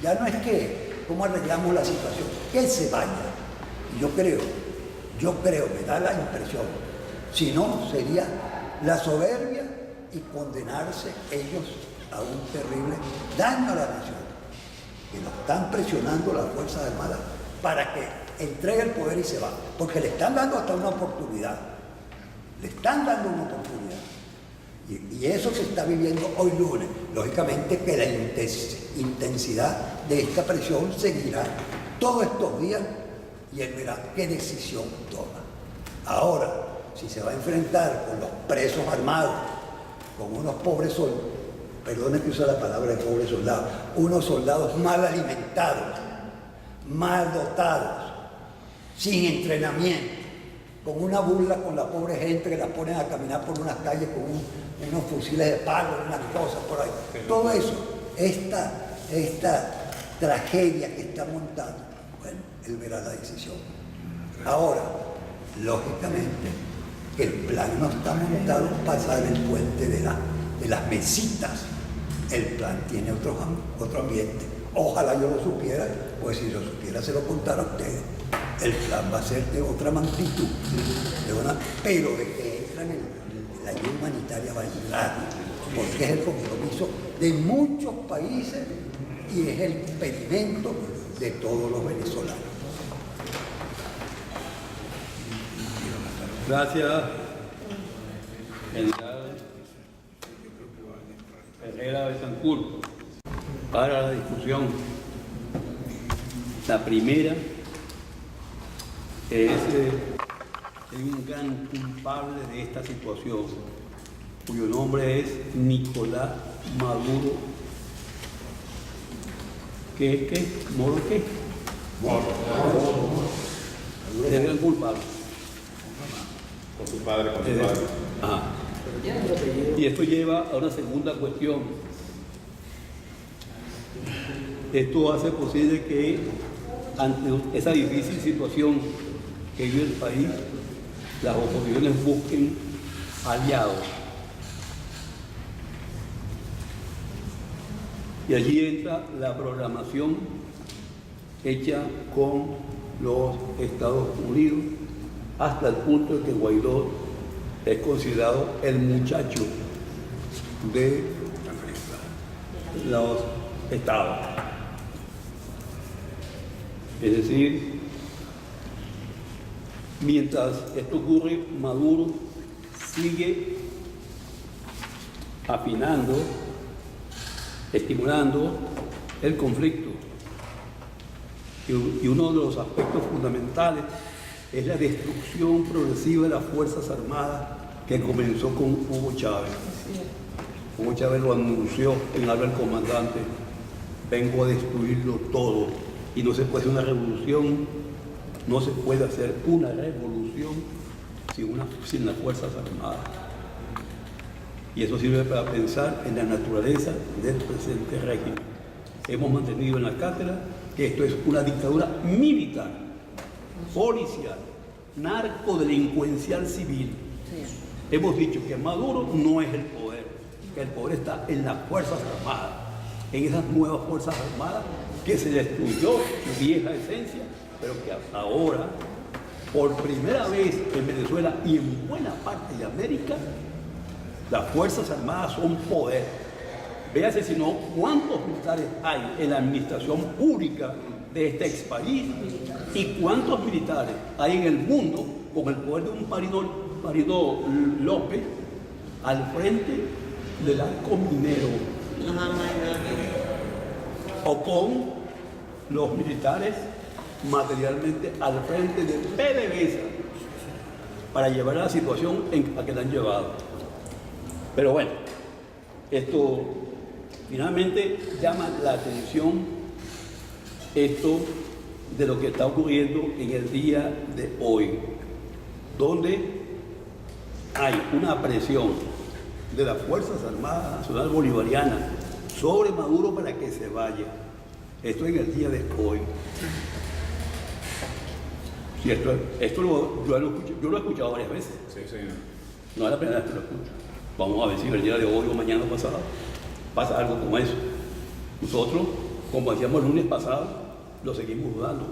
Ya no es que, ¿cómo arreglamos la situación? Que se vaya. Y yo creo, me da la impresión, si no, sería la soberbia y condenarse ellos a un terrible daño a la nación, que nos están presionando las Fuerzas Armadas para que entregue el poder y se va, porque le están dando hasta una oportunidad, y eso se está viviendo hoy lunes. Lógicamente que la intensidad de esta presión seguirá todos estos días y él verá qué decisión toma. Ahora, si se va a enfrentar con los presos armados, con unos pobres soldados, perdone que use la palabra de pobres soldados, unos soldados mal alimentados, mal dotados, sin entrenamiento, con una burla con la pobre gente que la ponen a caminar por unas calles con unos fusiles de palo, unas cosas por ahí. Todo eso, esta tragedia que está montando, bueno, él verá la decisión. Ahora, lógicamente, que el plan no está montado pasar el puente de las mesitas. El plan tiene otro ambiente. Ojalá yo lo supiera, pues si lo supiera se lo contara a ustedes. El plan va a ser de otra magnitud, pero de que entran en la ayuda humanitaria va a ayudar, porque es el compromiso de muchos países y es el pedimento de todos los venezolanos. Gracias, general Herrera Betancourt, para la discusión. La primera es un gran culpable de esta situación, cuyo nombre es Nicolás Maduro. ¿Qué? ¿Moro qué? Moro. Es el gran culpable. Con su padre. Ajá. Y esto lleva a una segunda cuestión. Esto hace posible que ante esa difícil situación que vive el país, las oposiciones busquen aliados. Y allí entra la programación hecha con los Estados Unidos, hasta el punto de que Guaidó es considerado el muchacho de los estados. Es decir, mientras esto ocurre, Maduro sigue afinando, estimulando el conflicto. Y uno de los aspectos fundamentales es la destrucción progresiva de las Fuerzas Armadas que comenzó con Hugo Chávez. Hugo Chávez lo anunció en habla del comandante: vengo a destruirlo todo. Y no se puede hacer una revolución, no se puede hacer una revolución sin las Fuerzas Armadas. Y eso sirve para pensar en la naturaleza del presente régimen. Hemos mantenido en la cátedra que esto es una dictadura militar, policial, narcodelincuencial civil. Sí. Hemos dicho que Maduro no es el poder, que el poder está en las Fuerzas Armadas, en esas nuevas Fuerzas Armadas que se destruyó su vieja esencia, pero que ahora, por primera vez en Venezuela y en buena parte de América, las Fuerzas Armadas son poder. Véase si no cuántos militares hay en la administración pública de este ex país y cuántos militares hay en el mundo con el poder de un Parido López al frente del arco minero o con los militares materialmente al frente de PDVSA para llevar a la situación a que la han llevado. Pero bueno, esto finalmente llama la atención esto de lo que está ocurriendo en el día de hoy, donde hay una presión de las Fuerzas Armadas Nacional Bolivariana sobre Maduro para que se vaya. Esto en el día de hoy. Sí, yo lo he escuchado varias veces. Sí, señor. No es la primera vez que lo escucho. Vamos a ver si el día de hoy o mañana pasado pasa algo como eso. Nosotros, como decíamos el lunes pasado, lo seguimos dudando.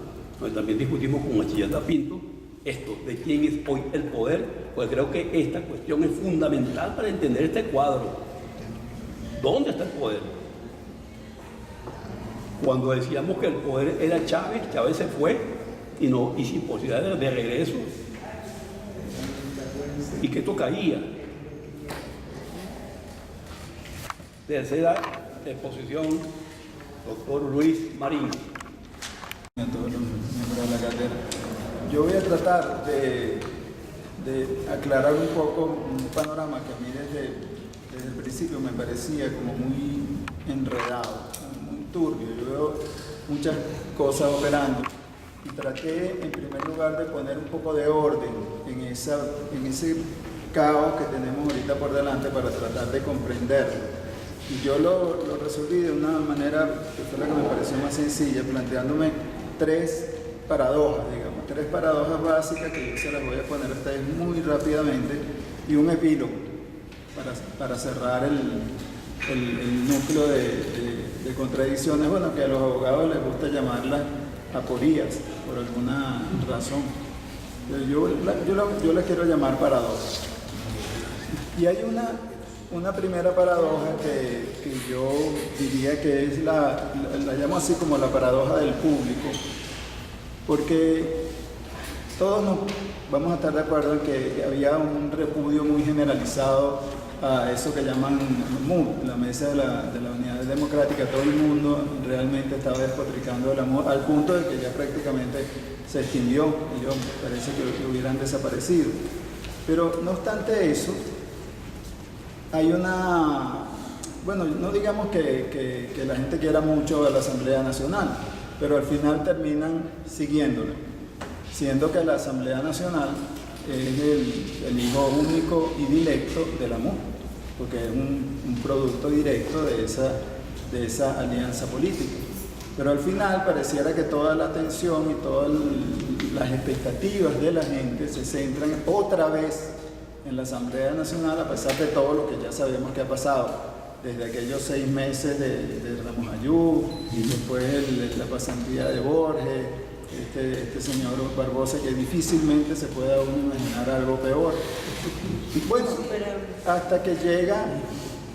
También discutimos con Achillata Pinto esto de quién es hoy el poder, porque creo que esta cuestión es fundamental para entender este cuadro. ¿Dónde está el poder? Cuando decíamos que el poder era Chávez, Chávez se fue y sin posibilidad de regreso. Y que esto caía. Tercera exposición, doctor Luis Marín. A todos los miembros de la cátedra. Yo voy a tratar de aclarar un poco un panorama que a mí desde el principio me parecía como muy enredado, muy turbio. Yo veo muchas cosas operando y traté en primer lugar de poner un poco de orden en ese caos que tenemos ahorita por delante para tratar de comprenderlo. Y yo lo resolví de una manera que fue la que me pareció más sencilla, planteándome tres paradojas básicas que yo se las voy a poner a ustedes muy rápidamente y un epílogo para cerrar el núcleo de contradicciones, bueno, que a los abogados les gusta llamarlas aporías por alguna razón. Yo la quiero llamar paradojas. Y hay una primera paradoja que yo diría que es la llamo así como la paradoja del público, porque todos nos vamos a estar de acuerdo en que había un repudio muy generalizado a eso que llaman MUD, la Mesa de la Unidad Democrática. Todo el mundo realmente estaba despotricando el amor al punto de que ya prácticamente se extinguió. Ellos parece que hubieran desaparecido. Pero no obstante eso, hay bueno, no digamos que la gente quiera mucho a la Asamblea Nacional, pero al final terminan siguiéndola, siendo que la Asamblea Nacional es el hijo único y directo de la MUD, porque es un producto directo de esa alianza política. Pero al final pareciera que toda la atención y todas las expectativas de la gente se centran otra vez en la Asamblea Nacional, a pesar de todo lo que ya sabemos que ha pasado, desde aquellos 6 meses de Ramos Ayú, y después la pasantía de Borges, este señor Barbosa, que difícilmente se pueda uno imaginar algo peor. Y bueno, hasta que llega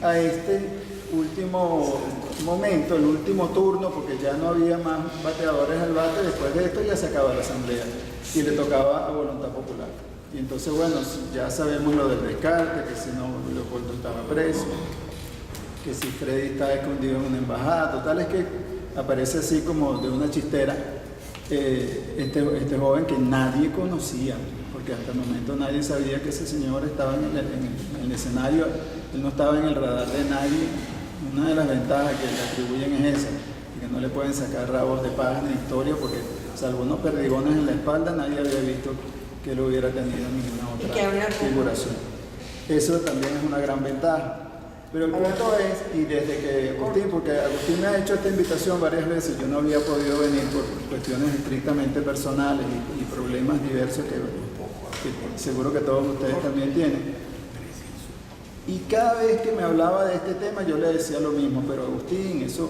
a este último momento, el último turno, porque ya no había más bateadores al bate, después de esto ya se acaba la asamblea y le tocaba a Voluntad Popular. Y entonces, bueno, ya sabemos lo del descarte, que si no, Leopoldo estaba preso, que si Freddy está escondido en una embajada. Total es que aparece así como de una chistera este joven que nadie conocía, porque hasta el momento nadie sabía que ese señor estaba en el escenario, él no estaba en el radar de nadie. Una de las ventajas que le atribuyen es esa, que no le pueden sacar rabos de página de historia, porque salvo unos perdigones en la espalda, nadie había visto que él hubiera tenido ninguna otra figuración. Eso también es una gran ventaja. Pero el punto es, y desde que Agustín, porque Agustín me ha hecho esta invitación varias veces, yo no había podido venir por cuestiones estrictamente personales y problemas diversos que seguro que todos ustedes también tienen. Y cada vez que me hablaba de este tema yo le decía lo mismo, pero Agustín, eso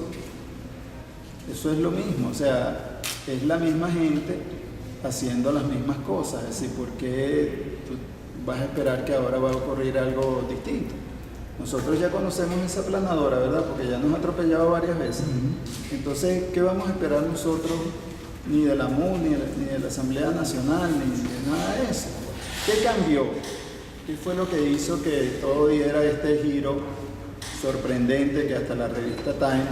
es lo mismo, o sea, es la misma gente haciendo las mismas cosas, es decir, ¿por qué tú vas a esperar que ahora va a ocurrir algo distinto? Nosotros ya conocemos esa aplanadora, ¿verdad? Porque ya nos ha atropellado varias veces. Entonces, ¿qué vamos a esperar nosotros? Ni de la MUN, ni de la Asamblea Nacional, ni de nada de eso. ¿Qué cambió? ¿Qué fue lo que hizo que todo diera este giro sorprendente que hasta la revista Time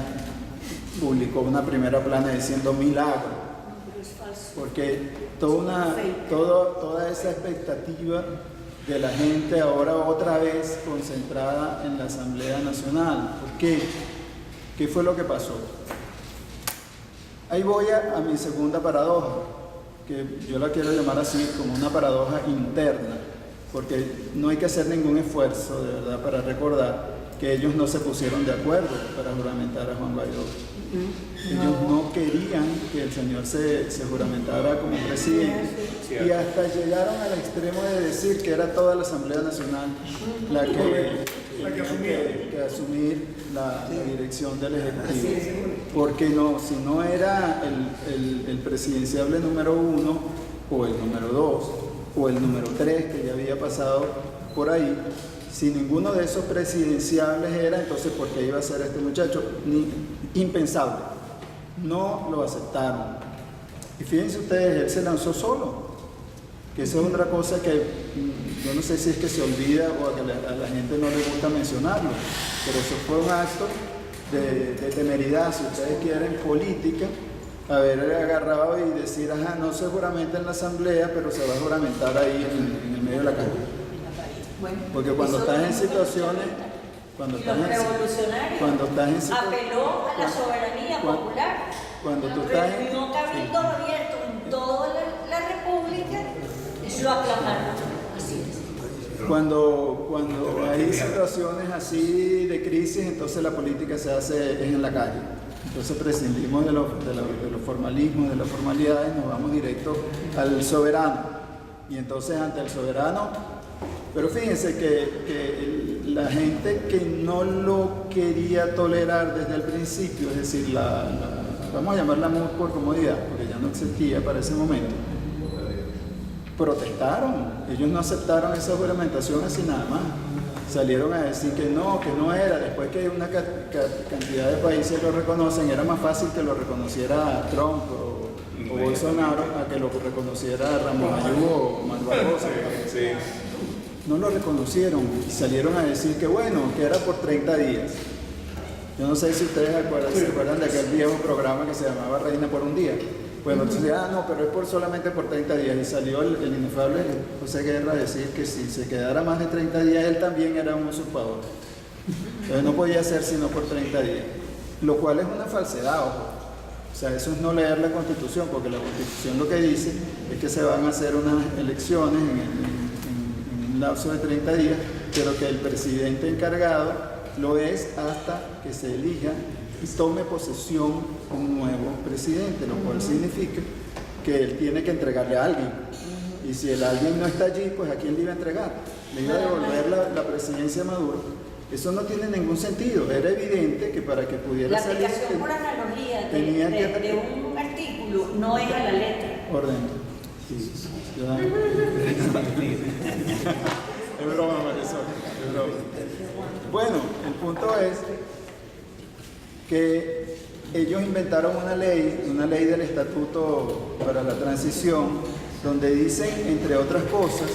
publicó una primera plana diciendo milagro? Porque toda esa expectativa de la gente ahora otra vez concentrada en la Asamblea Nacional. ¿Por qué? ¿Qué fue lo que pasó? Ahí voy a mi segunda paradoja, que yo la quiero llamar así, como una paradoja interna, porque no hay que hacer ningún esfuerzo, de verdad, para recordar que ellos no se pusieron de acuerdo para juramentar a Juan Guaidó. Ellos no querían que el señor se juramentara como presidente y hasta llegaron al extremo de decir que era toda la Asamblea Nacional la que asumir la dirección del Ejecutivo. Porque no, si no era el presidenciable número 1 o el número 2 o el número 3 que ya había pasado por ahí, si ninguno de esos presidenciables era, entonces ¿por qué iba a ser este muchacho? Impensable. No lo aceptaron. Y fíjense ustedes, él se lanzó solo. Que eso es otra cosa que yo no sé si es que se olvida o a la gente no le gusta mencionarlo. Pero eso fue un acto de temeridad, si ustedes quieren, política, haber agarrado y decir, ajá, no se juramenta en la asamblea, pero se va a juramentar ahí en el medio de la calle. Porque cuando estás en situaciones, cuando estás en situaciones, apeló a la soberanía popular. Cuando tú estás en no cabildos abiertos en toda la república, lo aclamaron. Así es. Cuando hay situaciones así de crisis, entonces la política se hace en la calle. Entonces prescindimos de los formalismos, de las formalidades, nos vamos directo al soberano. Y entonces ante el soberano, pero fíjense que la gente que no lo quería tolerar desde el principio, es decir, vamos a llamarla por comodidad, porque ya no existía para ese momento, protestaron. Ellos no aceptaron esa juramentación así nada más. Salieron a decir que no era. Después que una cantidad de países lo reconocen, era más fácil que lo reconociera Trump o Bolsonaro a que lo reconociera Ramón Ayú o Manuel Barbosa. Sí. No lo reconocieron y salieron a decir que bueno, que era por 30 días. Yo no sé si ustedes se acuerdan de aquel viejo programa que se llamaba Reina por un día. Bueno, entonces, no, pero es solamente por 30 días. Y salió el inefable José Guerra a decir que si se quedara más de 30 días, él también era un usurpador. Entonces no podía ser sino por 30 días. Lo cual es una falsedad, ojo. O sea, eso es no leer la Constitución, porque la Constitución lo que dice es que se van a hacer unas elecciones en un lapso de 30 días, pero que el presidente encargado lo es hasta que se elija y tome posesión un nuevo presidente, lo cual significa que él tiene que entregarle a alguien. Y si el alguien no está allí, pues ¿a quién le iba a entregar? Le iba a devolver la presidencia a Maduro. Eso no tiene ningún sentido. Era evidente que para que pudiera salir... La aplicación por analogía de un artículo no es a la letra. Orden. Es broma, Marisol, es broma. Bueno, el punto es que ellos inventaron una ley del Estatuto para la Transición, donde dicen, entre otras cosas,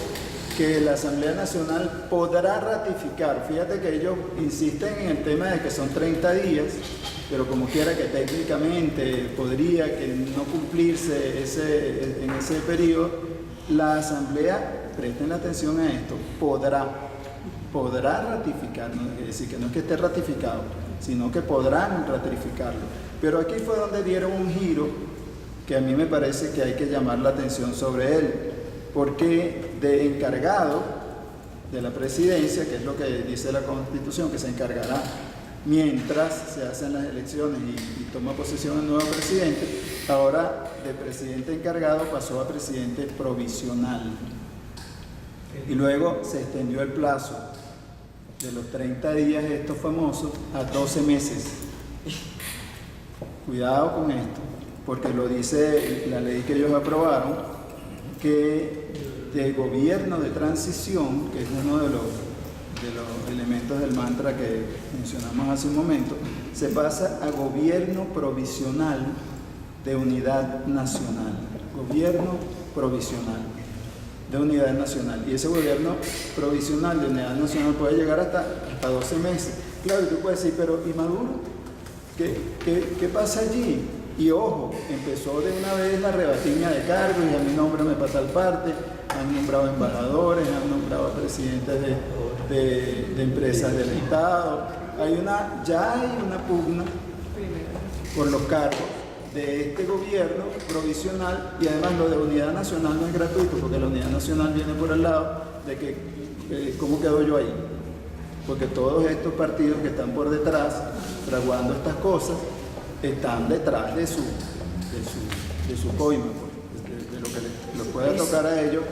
que la Asamblea Nacional podrá ratificar. Fíjate que ellos insisten en el tema de que son 30 días, pero como quiera que técnicamente podría que no cumplirse en ese periodo, la Asamblea, presten atención a esto, podrá ratificar, es decir, que no es que esté ratificado, sino que podrán ratificarlo. Pero aquí fue donde dieron un giro que a mí me parece que hay que llamar la atención sobre él, porque de encargado de la presidencia, que es lo que dice la Constitución, que se encargará mientras se hacen las elecciones y toma posesión el nuevo presidente, ahora de presidente encargado pasó a presidente provisional. Y luego se extendió el plazo de los 30 días estos famosos a 12 meses. Cuidado con esto, porque lo dice la ley que ellos aprobaron, que de gobierno de transición, que es uno de los elementos del mantra que mencionamos hace un momento, se pasa a gobierno provisional de unidad nacional. Gobierno provisional de unidad nacional. Y ese gobierno provisional de unidad nacional puede llegar hasta 12 meses. Claro, y tú puedes decir, pero ¿y Maduro? ¿Qué pasa allí? Y ojo, empezó de una vez la rebatiña de cargos y a mi nombre me pasa al parte, han nombrado embajadores, han nombrado presidentes de empresas del Estado. Ya hay una pugna por los cargos de este gobierno provisional, y además lo de unidad nacional no es gratuito, porque la unidad nacional viene por el lado de que ¿cómo quedo yo ahí? Porque todos estos partidos que están por detrás fraguando estas cosas están detrás de su coima, pues, de lo que les pueda tocar a ellos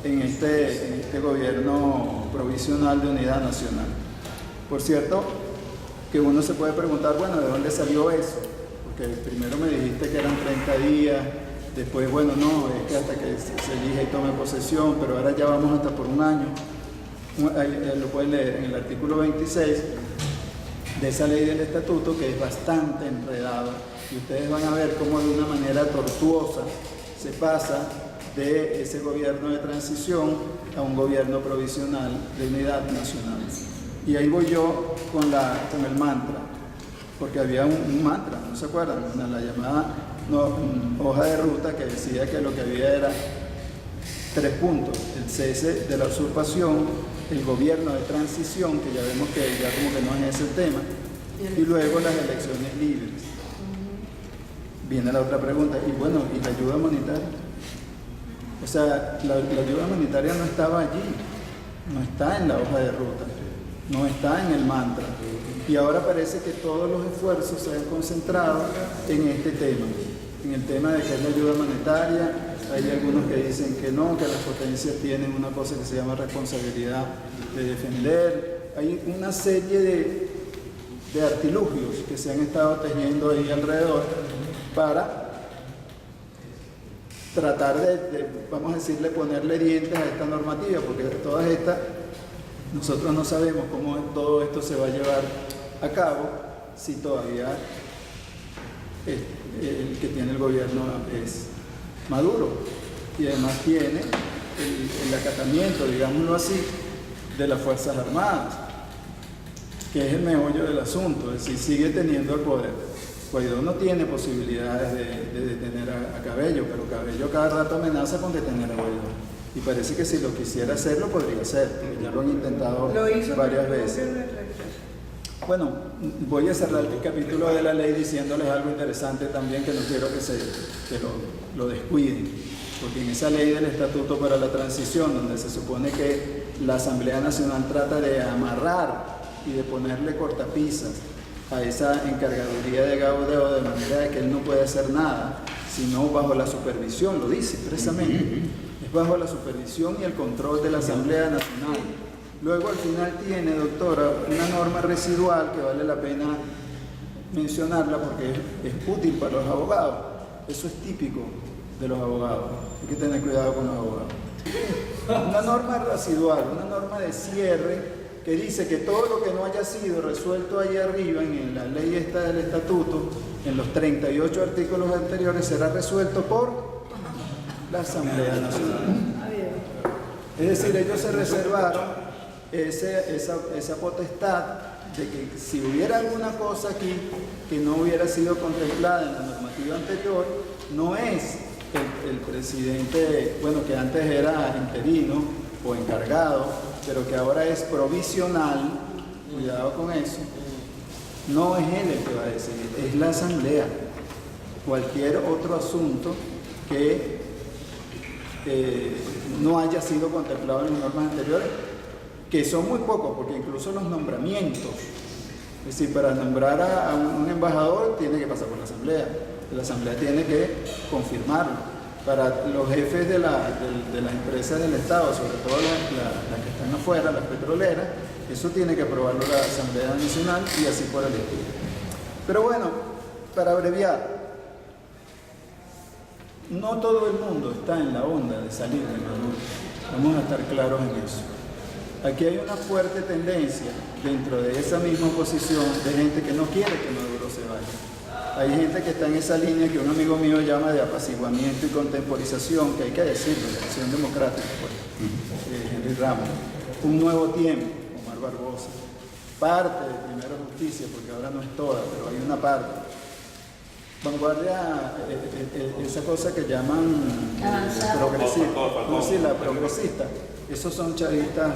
en este gobierno provisional de unidad nacional. Por cierto, que uno se puede preguntar, bueno, ¿de dónde salió eso? Porque primero me dijiste que eran 30 días, después, bueno, no, es que hasta que se elija y tome posesión, pero ahora ya vamos hasta por un año. Lo pueden leer en el artículo 26 de esa ley del estatuto, que es bastante enredado, y ustedes van a ver cómo de una manera tortuosa se pasa de ese gobierno de transición a un gobierno provisional de unidad nacional. Y ahí voy yo con el mantra, porque había un mantra, ¿no se acuerdan? La llamada hoja de ruta, que decía que lo que había era 3 puntos: el cese de la usurpación, el gobierno de transición, que ya vemos que ya como que no es ese el tema, y luego las elecciones libres. Viene la otra pregunta, y bueno, ¿y la ayuda humanitaria? O sea, la ayuda humanitaria no estaba allí, no está en la hoja de ruta, no está en el mantra, y ahora parece que todos los esfuerzos se han concentrado en este tema, en el tema de que es la ayuda humanitaria. Hay algunos que dicen que no, que las potencias tienen una cosa que se llama responsabilidad de defender. Hay una serie de artilugios que se han estado tejiendo ahí alrededor para tratar de, vamos a decirle, ponerle dientes a esta normativa, porque todas estas, nosotros no sabemos cómo todo esto se va a llevar a cabo si todavía el que tiene el gobierno es Maduro, y además tiene el acatamiento, digámoslo así, de las Fuerzas Armadas, que es el meollo del asunto, es decir, sigue teniendo el poder. Guaidó no tiene posibilidades de detener a Cabello, pero Cabello cada rato amenaza con detener a Guaidó, y parece que si lo quisiera hacer, lo podría hacer, porque ya lo han intentado varias veces. Bueno, voy a cerrar el capítulo de la ley diciéndoles algo interesante también, que no quiero que lo descuiden, porque en esa ley del Estatuto para la Transición, donde se supone que la Asamblea Nacional trata de amarrar y de ponerle cortapisas a esa encargaduría de Gaudeo, de manera de que él no puede hacer nada, sino bajo la supervisión, lo dice expresamente, es bajo la supervisión y el control de la Asamblea Nacional. Luego al final tiene, doctora, una norma residual que vale la pena mencionarla porque es útil para los abogados. Eso es típico de los abogados, hay que tener cuidado con los abogados. Una norma residual, una norma de cierre, que dice que todo lo que no haya sido resuelto ahí arriba en la ley esta del estatuto, en los 38 artículos anteriores, será resuelto por la Asamblea Nacional. Es decir, ellos se reservaron esa potestad de que si hubiera alguna cosa aquí que no hubiera sido contemplada en la normativa anterior, no es el presidente, bueno, que antes era interino o encargado, pero que ahora es provisional, cuidado con eso, no es él el que va a decidir, es la Asamblea. Cualquier otro asunto que no haya sido contemplado en las normas anteriores, que son muy pocos, porque incluso los nombramientos, es decir, para nombrar a un embajador tiene que pasar por la Asamblea tiene que confirmarlo. Para los jefes de las empresas del Estado, sobre todo las que están afuera, las petroleras, eso tiene que aprobarlo la Asamblea Nacional y así por el estilo. Pero bueno, para abreviar, no todo el mundo está en la onda de salir de Maduro. Vamos a estar claros en eso. aquí hay una fuerte tendencia dentro de esa misma oposición de gente que no quiere que Maduro se vaya. Hay gente que está en esa línea que un amigo mío llama de apaciguamiento y contemporización, que hay que decirlo, la acción democrática, pues, Henry Ramos. Un nuevo tiempo, Omar Barbosa. Parte de Primero Justicia, porque ahora no es toda, pero hay una parte. Vanguardia, esa cosa que llaman progresista. No, sí, la progresista. Esos son chavistas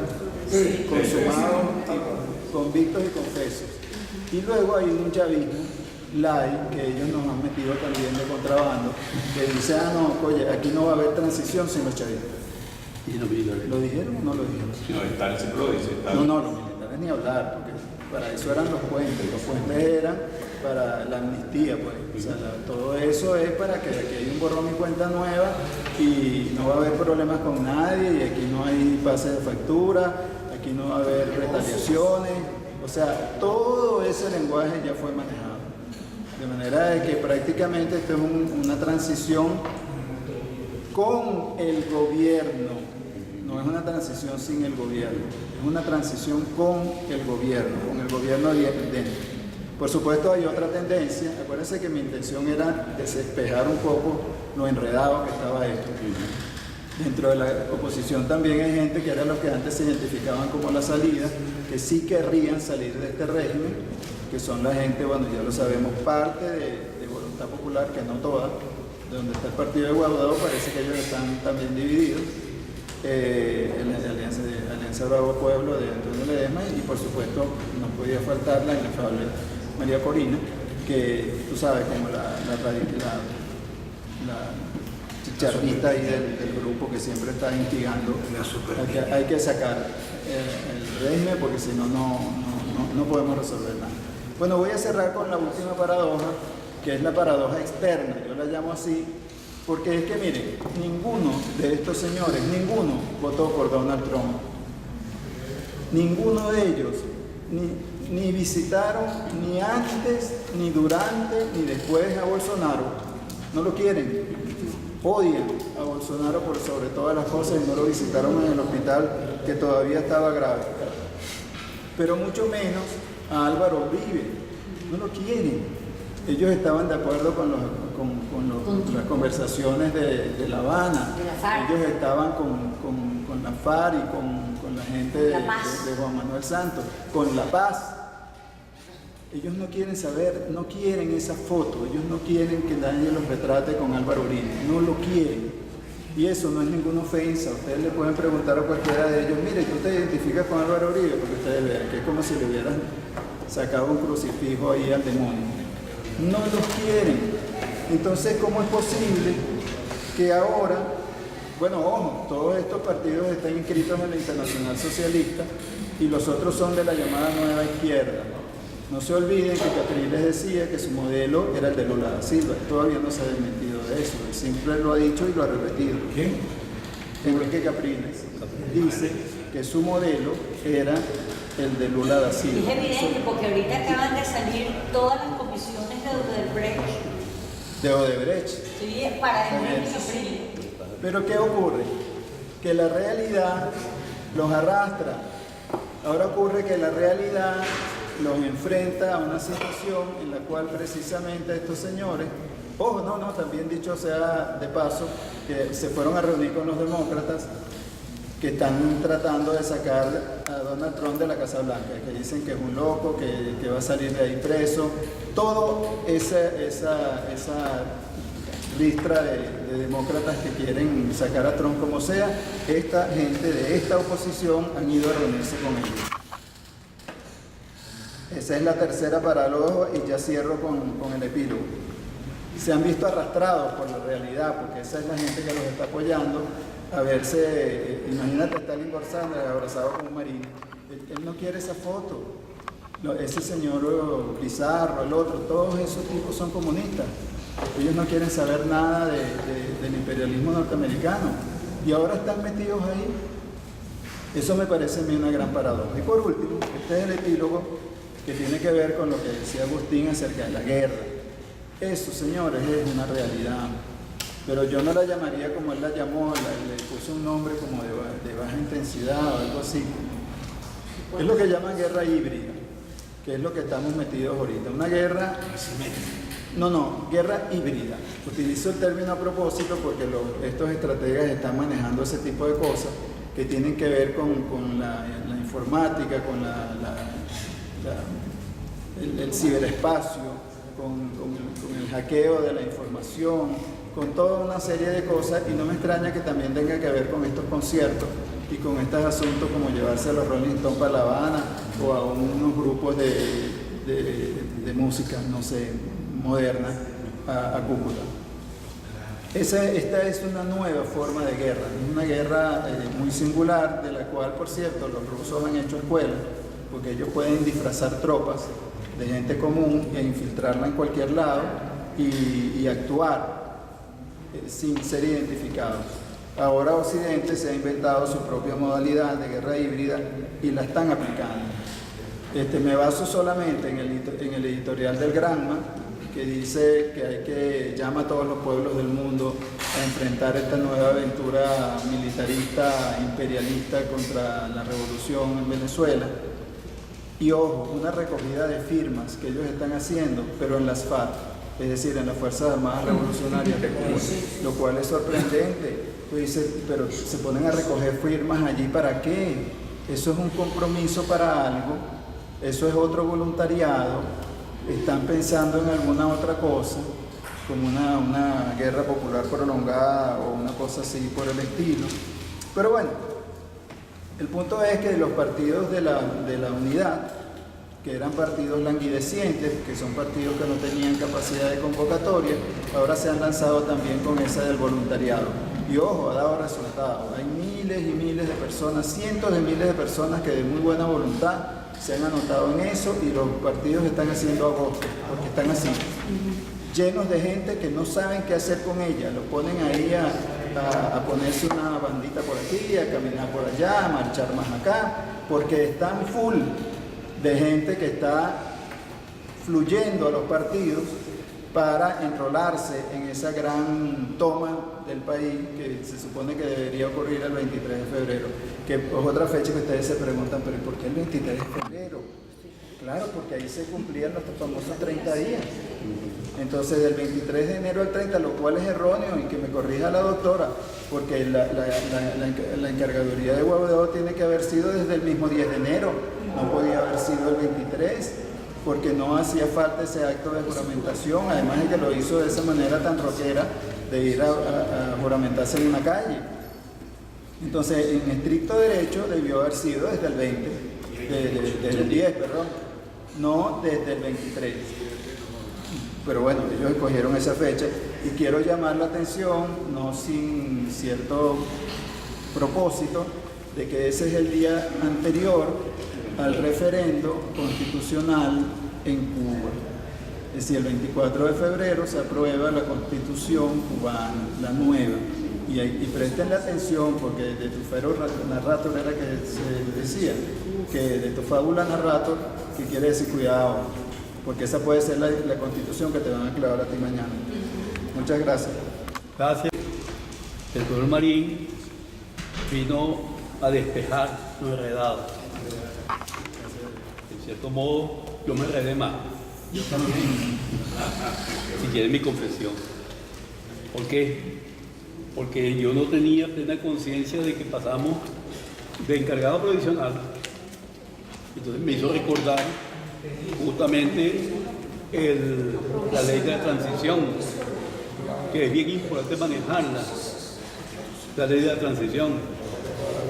consumados, convictos y confesos. Y luego hay un chavismo light que ellos nos han metido también de contrabando, que dice, no, oye, aquí no va a haber transición sin los chavistas. Y los militares. ¿Lo dijeron o no lo dijeron? Si no, Stalin siempre lo dice. No, los militares ni hablar, porque para eso eran los puentes eran para la amnistía, pues. O sea, todo eso es para que aquí haya un borrón y cuenta nueva y no va a haber problemas con nadie y aquí no hay pase de factura, aquí no va a haber retaliaciones, o sea, todo ese lenguaje ya fue manejado. De manera de que prácticamente esto es una transición con el gobierno, no es una transición sin el gobierno, es una transición con el gobierno dependente. Por supuesto hay otra tendencia, acuérdense que mi intención era despejar un poco lo enredado que estaba esto. Dentro de la oposición también hay gente que eran los que antes se identificaban como la salida, que sí querrían salir de este régimen, que son la gente, bueno, ya lo sabemos, parte de Voluntad Popular, que no toda, de donde está el partido de Guaidó, parece que ellos están también divididos, Alianza Bravo Pueblo de Antonio Ledesma, y por supuesto no podía faltar la inefable María Corina, que tú sabes, como la chicharrita ahí del grupo que siempre está instigando, hay que sacar el régimen porque si no, no podemos resolver nada. Bueno, voy a cerrar con la última paradoja, que es la paradoja externa, yo la llamo así, porque es que miren, ninguno de estos señores, ninguno votó por Donald Trump, ninguno de ellos ni visitaron ni antes, ni durante, ni después a Bolsonaro, no lo quieren, odian a Bolsonaro por sobre todas las cosas y no lo visitaron en el hospital que todavía estaba grave, pero mucho menos a Álvaro Uribe, no lo quieren. Ellos estaban de acuerdo con las conversaciones de La Habana, ellos estaban con la FARC y con la gente de Juan Manuel Santos, con La Paz. Ellos no quieren saber, no quieren esa foto, ellos no quieren que nadie los retrate con Álvaro Uribe, no lo quieren. Y eso no es ninguna ofensa, ustedes le pueden preguntar a cualquiera de ellos, mire, ¿tú te identificas con Álvaro Uribe? Porque ustedes vean que es como si le hubieran sacado un crucifijo ahí al demonio. No los quieren. Entonces, ¿cómo es posible que ahora, bueno, ojo, todos estos partidos están inscritos en la Internacional Socialista y los otros son de la llamada Nueva Izquierda? No se olviden que Capriles decía que su modelo era el de Lula da Silva. Todavía no se ha desmentido de eso. Él siempre lo ha dicho y lo ha repetido. ¿Quién? Enrique Capriles dice que su modelo era el de Lula da Silva. Es evidente porque ahorita acaban de salir todas las comisiones de Odebrecht. Sí, para Enrique Capriles. Pero ¿qué ocurre? Que la realidad los arrastra. Ahora ocurre que la realidad los enfrenta a una situación en la cual precisamente estos señores, ojo, también dicho sea de paso, que se fueron a reunir con los demócratas que están tratando de sacar a Donald Trump de la Casa Blanca, que dicen que es un loco, que va a salir de ahí preso, todo esa listra de demócratas que quieren sacar a Trump como sea, esta gente de esta oposición han ido a reunirse con ellos. Esa es la tercera paradoja y ya cierro con el epílogo. Se han visto arrastrados por la realidad, porque esa es la gente que los está apoyando, a verse, imagínate a Stalin Borzán abrazado con un marino. Él no quiere esa foto. Ese señor Pizarro, el otro, todos esos tipos son comunistas. Ellos no quieren saber nada del imperialismo norteamericano. Y ahora están metidos ahí. Eso me parece a mí una gran paradoja. Y por último, este es el epílogo que tiene que ver con lo que decía Agustín acerca de la guerra. Eso, señores, es una realidad. Pero yo no la llamaría como él la llamó, le puso un nombre como de baja intensidad o algo así. Es lo que llaman guerra híbrida, que es lo que estamos metidos ahorita. Una guerra... No, guerra híbrida. Utilizo el término a propósito porque estos estrategas están manejando ese tipo de cosas que tienen que ver con la informática, con el ciberespacio, con el hackeo de la información, con toda una serie de cosas, y no me extraña que también tenga que ver con estos conciertos y con estos asuntos como llevarse a los Rolling Stones para La Habana o a unos grupos de música, no sé, moderna a Cúcuta. Esta es una nueva forma de guerra, una guerra muy singular, de la cual, por cierto, los rusos han hecho escuela, porque ellos pueden disfrazar tropas de gente común e infiltrarla en cualquier lado y actuar sin ser identificados. Ahora Occidente se ha inventado su propia modalidad de guerra híbrida y la están aplicando. Me baso solamente en el editorial del Granma, que dice que llama a todos los pueblos del mundo a enfrentar esta nueva aventura militarista, imperialista contra la revolución en Venezuela. Y ojo, una recogida de firmas que ellos están haciendo, pero en las FARC, es decir, en las Fuerzas Armadas Revolucionarias de Cuba, lo cual es sorprendente. Pues dice, pero se ponen a recoger firmas allí, ¿para qué? Eso es un compromiso para algo, eso es otro voluntariado. Están pensando en alguna otra cosa, como una guerra popular prolongada o una cosa así por el estilo. Pero bueno, el punto es que los partidos de la unidad, que eran partidos languidecientes, que son partidos que no tenían capacidad de convocatoria, ahora se han lanzado también con esa del voluntariado. Y ojo, ha dado resultados. Hay miles y miles de personas, cientos de miles de personas que de muy buena voluntad se han anotado en eso, y los partidos están haciendo agosto, porque están así, llenos de gente que no saben qué hacer con ella. Lo ponen ahí a ponerse una bandita por aquí, a caminar por allá, a marchar más acá, porque están full de gente que está fluyendo a los partidos para enrolarse en esa gran toma del país que se supone que debería ocurrir el 23 de febrero, que es otra fecha que ustedes se preguntan, pero ¿por qué el 23 de febrero? Claro, porque ahí se cumplían los famosos 30 días. Entonces, del 23 de enero al 30, lo cual es erróneo, y que me corrija la doctora, porque la encargaduría de Guaidó tiene que haber sido desde el mismo 10 de enero, no podía haber sido el 23, porque no hacía falta ese acto de juramentación, además de que lo hizo de esa manera tan rockera de ir a juramentarse en una calle. Entonces, en estricto derecho debió haber sido desde el 20, desde el 10, perdón, no desde el 23. Pero bueno, ellos escogieron esa fecha, y quiero llamar la atención, no sin cierto propósito, de que ese es el día anterior al referendo constitucional en Cuba. Es decir, el 24 de febrero se aprueba la Constitución cubana, la nueva. Y presten la atención, porque de tu fero narrator era que se decía, que de tu fábula narrator, que quiere decir cuidado, porque esa puede ser la Constitución que te van a clavar a ti mañana. Muchas gracias. Gracias. El profesor Marín vino a despejar lo enredado. En cierto modo, yo me enredé más. Yo también. Si quieren mi confesión. ¿Por qué? Porque yo no tenía plena conciencia de que pasamos de encargado provisional. Entonces me hizo recordar justamente la ley de la transición, que es bien importante manejarla. La ley de la transición,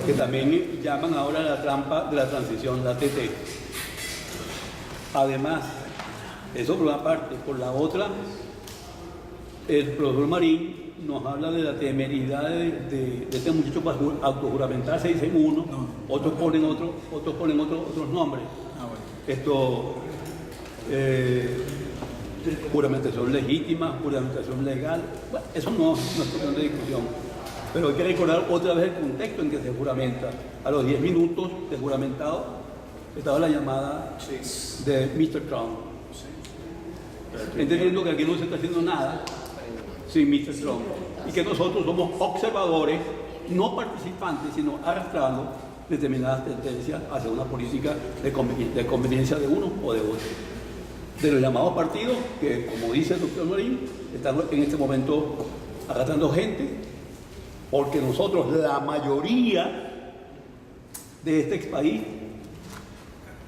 que también llaman ahora la trampa de la transición, la TT. Además, eso por una parte. Por la otra, el profesor Marín nos habla de la temeridad de este muchacho para autojuramentarse, dicen uno, otros ponen otros nombres. Esto, juramentación legítima, juramentación legal, bueno, eso no es cuestión de discusión. Pero hay que recordar otra vez el contexto en que se juramenta. A los 10 minutos de juramentado estaba la llamada de Mr. Trump. Entendiendo que aquí no se está haciendo nada sin Mr. Trump, y que nosotros somos observadores, no participantes, sino arrastrando determinadas tendencias hacia una política de conveniencia de uno o de otro. De los llamados partidos que, como dice el doctor Marín, están en este momento agarrando gente, porque nosotros, la mayoría de este país,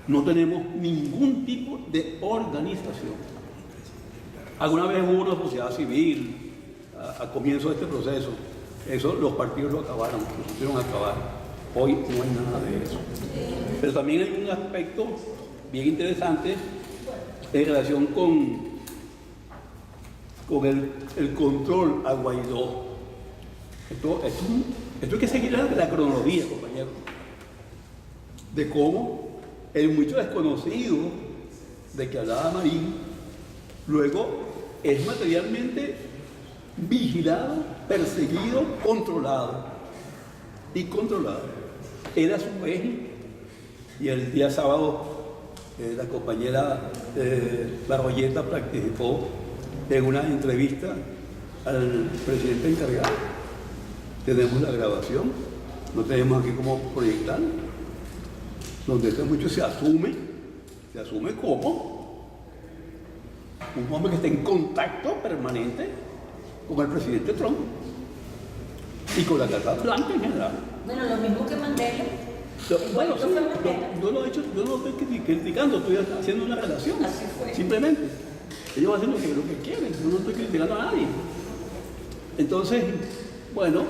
no tenemos ningún tipo de organización. Alguna vez hubo una sociedad civil a comienzo de este proceso. Eso los partidos lo acabaron, lo supieron acabar. Hoy no hay nada de eso. Pero también hay un aspecto bien interesante en relación con el control a Guaidó. Esto hay que seguir la cronología, compañero, de cómo el mucho desconocido de que hablaba Marín, luego es materialmente vigilado, perseguido, controlado. Él a su vez, y el día sábado la compañera Barroyeta participó en una entrevista al presidente encargado. Tenemos la grabación, no tenemos aquí cómo proyectar, donde este mucho se asume como un hombre que está en contacto permanente con el presidente Trump y con la Casa Blanca en general. Bueno, lo mismo que Mandela. Bueno, sí, Fue Mandela. yo no lo estoy criticando, estoy haciendo una relación. Así fue. Simplemente. Ellos hacen lo que quieren, yo no estoy criticando a nadie. Entonces, bueno,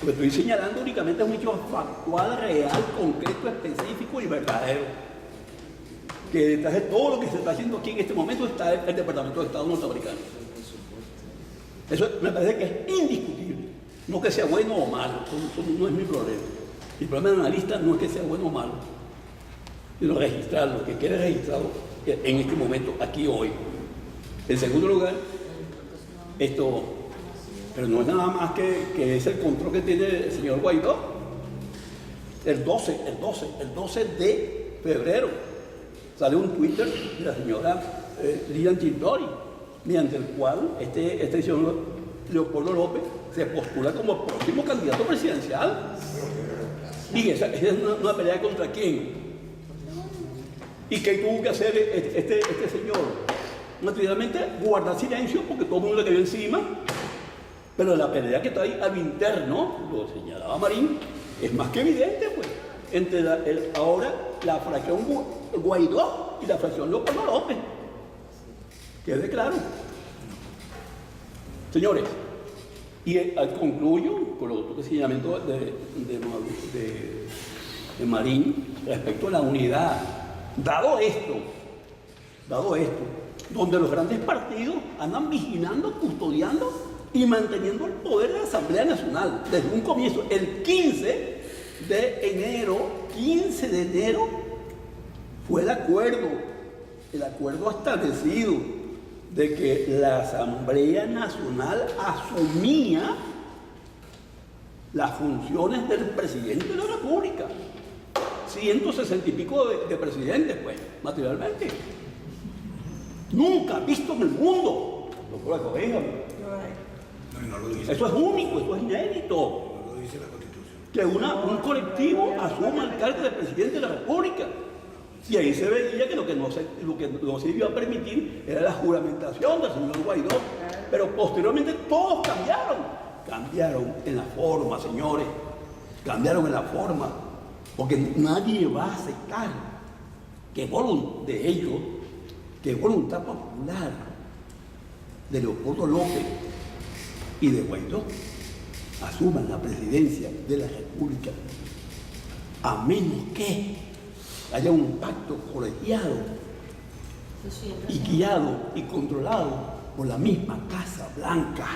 lo que estoy señalando únicamente es un hecho factual, real, concreto, específico y verdadero. Que detrás de todo lo que se está haciendo aquí en este momento está el Departamento de Estado norteamericano. Eso me parece que es indiscutible. No que sea bueno o malo, eso no es mi problema. El problema del analista no es que sea bueno o malo, sino registrarlo, que quede registrado en este momento, aquí hoy. En segundo lugar, pero no es nada más que es el control que tiene el señor Guaidó. El 12 de febrero sale un Twitter de la señora Lilian Tintori, mediante el cual este señor Leopoldo López se postula como próximo candidato presidencial. Y esa es una pelea contra quién. ¿Y qué tuvo que hacer este señor? Naturalmente guardar silencio porque todo el mundo le cayó encima, pero la pelea que está ahí a lo interno, lo señalaba Marín, es más que evidente, pues, entre ahora la fracción Guaidó y la fracción Leopoldo López. Quede claro. Señores, y concluyo con los otros señalamientos de Marín respecto a la unidad. Dado esto, donde los grandes partidos andan vigilando, custodiando y manteniendo el poder de la Asamblea Nacional desde un comienzo, el 15 de enero fue el acuerdo establecido de que la Asamblea Nacional asumía las funciones del presidente de la República. 160 y pico de presidentes, pues, materialmente. Nunca visto en el mundo. Doctora, corríjame. No lo dice. Eso es único, eso es inédito. No lo dice la Constitución. Que un colectivo asuma el cargo de presidente de la República. Y ahí se veía que lo que no se iba a permitir era la juramentación del señor Guaidó. Pero posteriormente todos cambiaron en la forma, señores, cambiaron en la forma, porque nadie va a aceptar que voluntad popular de Leopoldo López y de Guaidó asuman la presidencia de la República, a menos que haya un pacto colegiado y guiado y controlado por la misma Casa Blanca.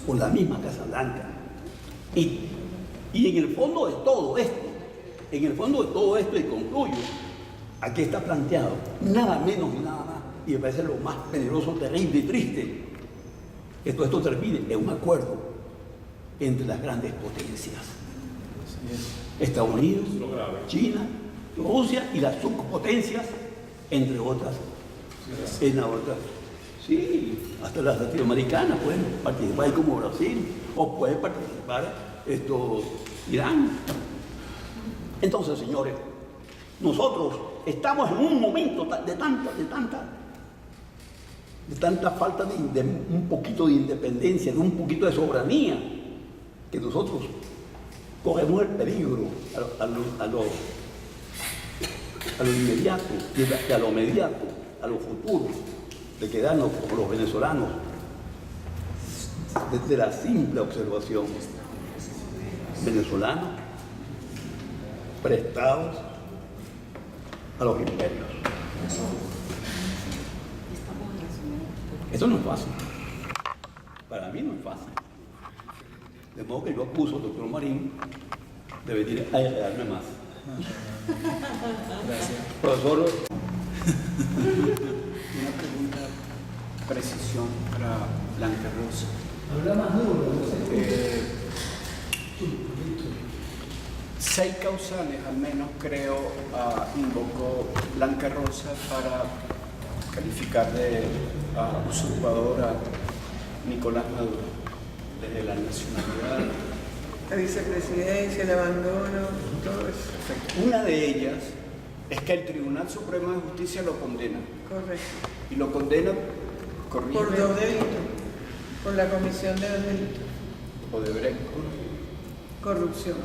Por la misma Casa Blanca. Y en el fondo de todo esto, y concluyo, aquí está planteado nada menos y nada más, y me parece lo más peligroso, terrible y triste, que todo esto termine en un acuerdo entre las grandes potencias. Estados Unidos, China, Rusia y las subpotencias, entre otras. Sí, hasta las latinoamericanas pueden participar como Brasil, o puede participar Irán. Entonces, señores, nosotros estamos en un momento de tanta falta de un poquito de independencia, de un poquito de soberanía, que nosotros corremos el peligro a lo inmediato y a lo mediato, a lo futuro, de quedarnos como los venezolanos, desde la simple observación, venezolanos prestados a los imperios. Eso no es fácil. Para mí no es fácil. De modo que yo acuso al doctor Marín de venir a ayudarme más. Gracias. Profesor, Una pregunta, precisión para Blanca Rosa. Habla más duro. 6 causales, al menos creo, invocó Blanca Rosa para calificar de usurpador a Nicolás Maduro, desde la nacionalidad. La vicepresidencia, el abandono, todo eso. Perfecto. Una de ellas es que el Tribunal Supremo de Justicia lo condena. Correcto. Y lo condena, Por 2 delitos. Por la comisión de 2 delitos. Odebrecht, Corrupción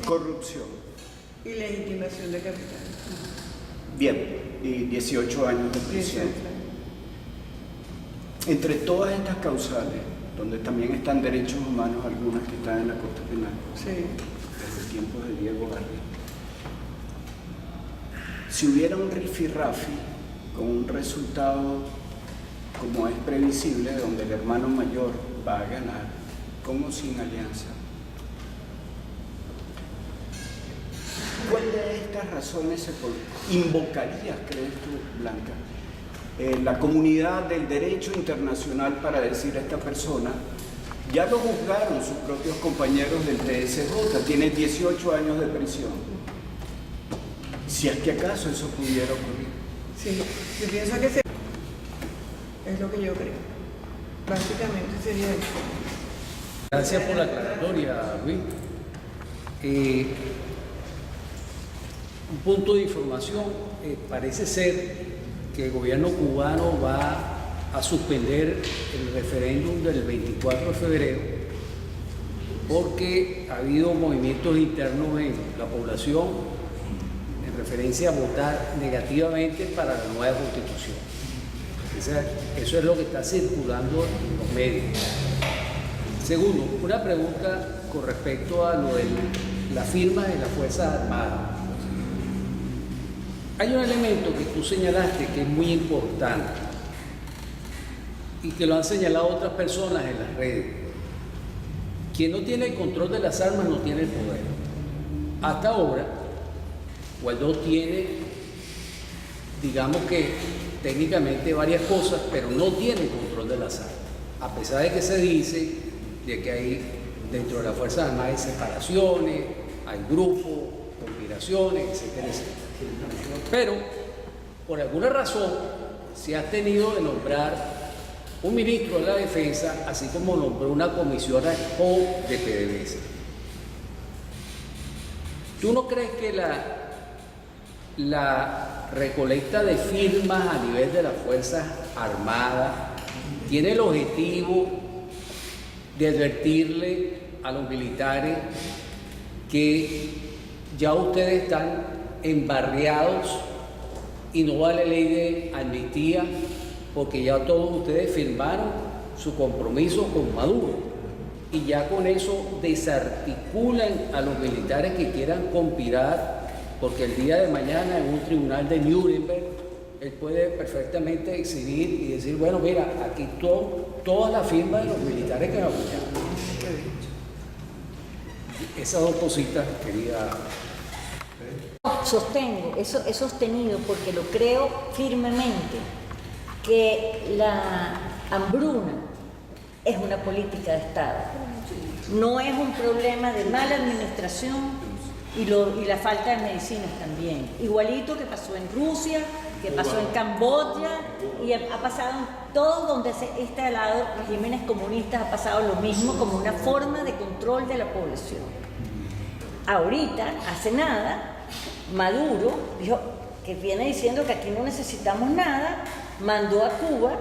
corrupción. y legitimación de capital. Bien, y 18 años de 18 prisión. años. Entre todas estas causales, donde también están derechos humanos, algunas que están en la Corte Penal, Sí. desde tiempos de Diego Barrio. Si hubiera un rifirrafi con un resultado como es previsible, donde el hermano mayor va a ganar, como sin alianza, ¿cuál de estas razones invocarías, crees tú, Blanca? La comunidad del derecho internacional para decir a esta persona, ya lo juzgaron sus propios compañeros del TSJ, tiene 18 años de prisión. Si es que acaso eso pudiera ocurrir. Sí, yo pienso que es lo que yo creo. Básicamente sería eso. Gracias por la aclaratoria, Luis. Un punto de información, parece ser que el gobierno cubano va a suspender el referéndum del 24 de febrero porque ha habido movimientos internos en la población en referencia a votar negativamente para la nueva constitución. Eso es lo que está circulando en los medios. Segundo, una pregunta con respecto a lo de la firma de las Fuerzas Armadas. Hay un elemento que tú señalaste que es muy importante y que lo han señalado otras personas en las redes. Quien no tiene el control de las armas no tiene el poder. Hasta ahora, Guaidó tiene, digamos que técnicamente varias cosas, pero no tiene el control de las armas. A pesar de que se dice de que hay dentro de las Fuerzas Armadas hay separaciones, hay grupos, conspiraciones, etcétera, etcétera. Pero, por alguna razón, se ha tenido de nombrar un ministro de la Defensa, así como nombró una comisión ad hoc de PDVSA. ¿Tú no crees que la recolecta de firmas a nivel de las Fuerzas Armadas tiene el objetivo de advertirle a los militares que ya ustedes están embarriados y no vale ley de amnistía porque ya todos ustedes firmaron su compromiso con Maduro y ya con eso desarticulan a los militares que quieran conspirar, porque el día de mañana en un tribunal de Nuremberg él puede perfectamente exhibir y decir, bueno, mira, aquí todas las firmas de los militares que me apoyaron. Esas dos cositas quería... Sostengo, eso he sostenido porque lo creo firmemente, que la hambruna es una política de Estado. No es un problema de mala administración y la falta de medicinas también. Igualito que pasó en Rusia, que pasó en Camboya y ha pasado en todo donde se ha instalado regímenes comunistas, ha pasado lo mismo como una forma de control de la población. Ahorita, hace nada, Maduro dijo que viene diciendo que aquí no necesitamos nada, mandó a Cuba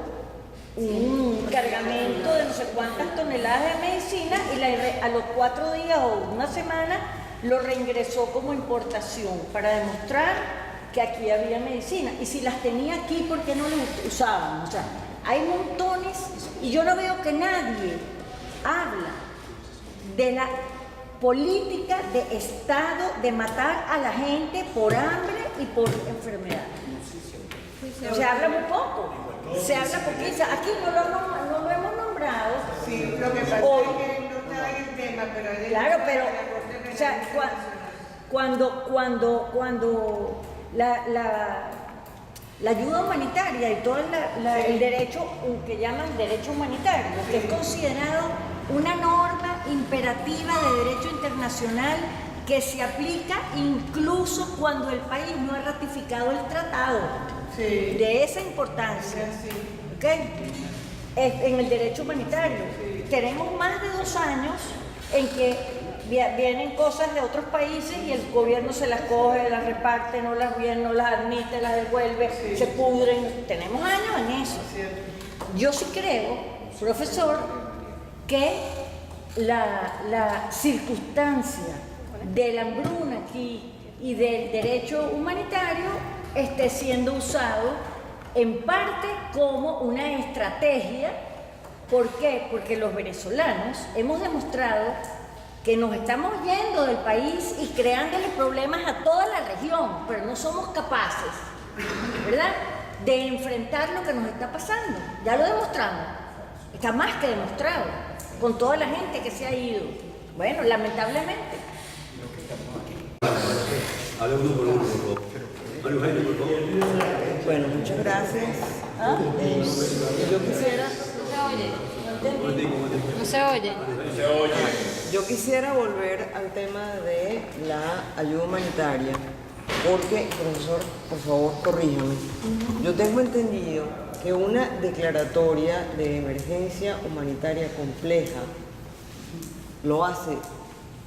un cargamento de no sé cuántas toneladas de medicina y a los 4 días o una semana lo reingresó como importación para demostrar que aquí había medicina. Y si las tenía aquí, ¿por qué no las usaban? O sea, hay montones y yo no veo que nadie habla de la política de Estado de matar a la gente por hambre y por enfermedad. Se habla muy poco, se habla poquito. Aquí no lo hemos nombrado. Sí, lo que pasa Hoy. es que no está en el tema, pero hay Claro, pero o sea, cuando la ayuda humanitaria y todo el derecho que llaman derecho humanitario, que es considerado una norma imperativa de derecho internacional que se aplica incluso cuando el país no ha ratificado el tratado, de esa importancia, ¿ok? En el derecho humanitario. Tenemos más de 2 años en que vienen cosas de otros países y el gobierno se las coge, las reparte, no las admite, las devuelve, se pudren. Tenemos años en eso. Yo sí creo, profesor, que la circunstancia de la hambruna aquí y del derecho humanitario esté siendo usado en parte como una estrategia. ¿Por qué? Porque los venezolanos hemos demostrado que nos estamos yendo del país y creándole problemas a toda la región, pero no somos capaces, ¿verdad?, de enfrentar lo que nos está pasando. Ya lo demostramos, está más que demostrado, con toda la gente que se ha ido. Bueno, lamentablemente. Hable uno por uno, por favor. Mario Jaime, por favor. Bueno, muchas gracias. Yo quisiera... No se oye. Yo quisiera volver al tema de la ayuda humanitaria, porque, profesor, por favor, corríjame. Yo tengo entendido que una declaratoria de emergencia humanitaria compleja lo hace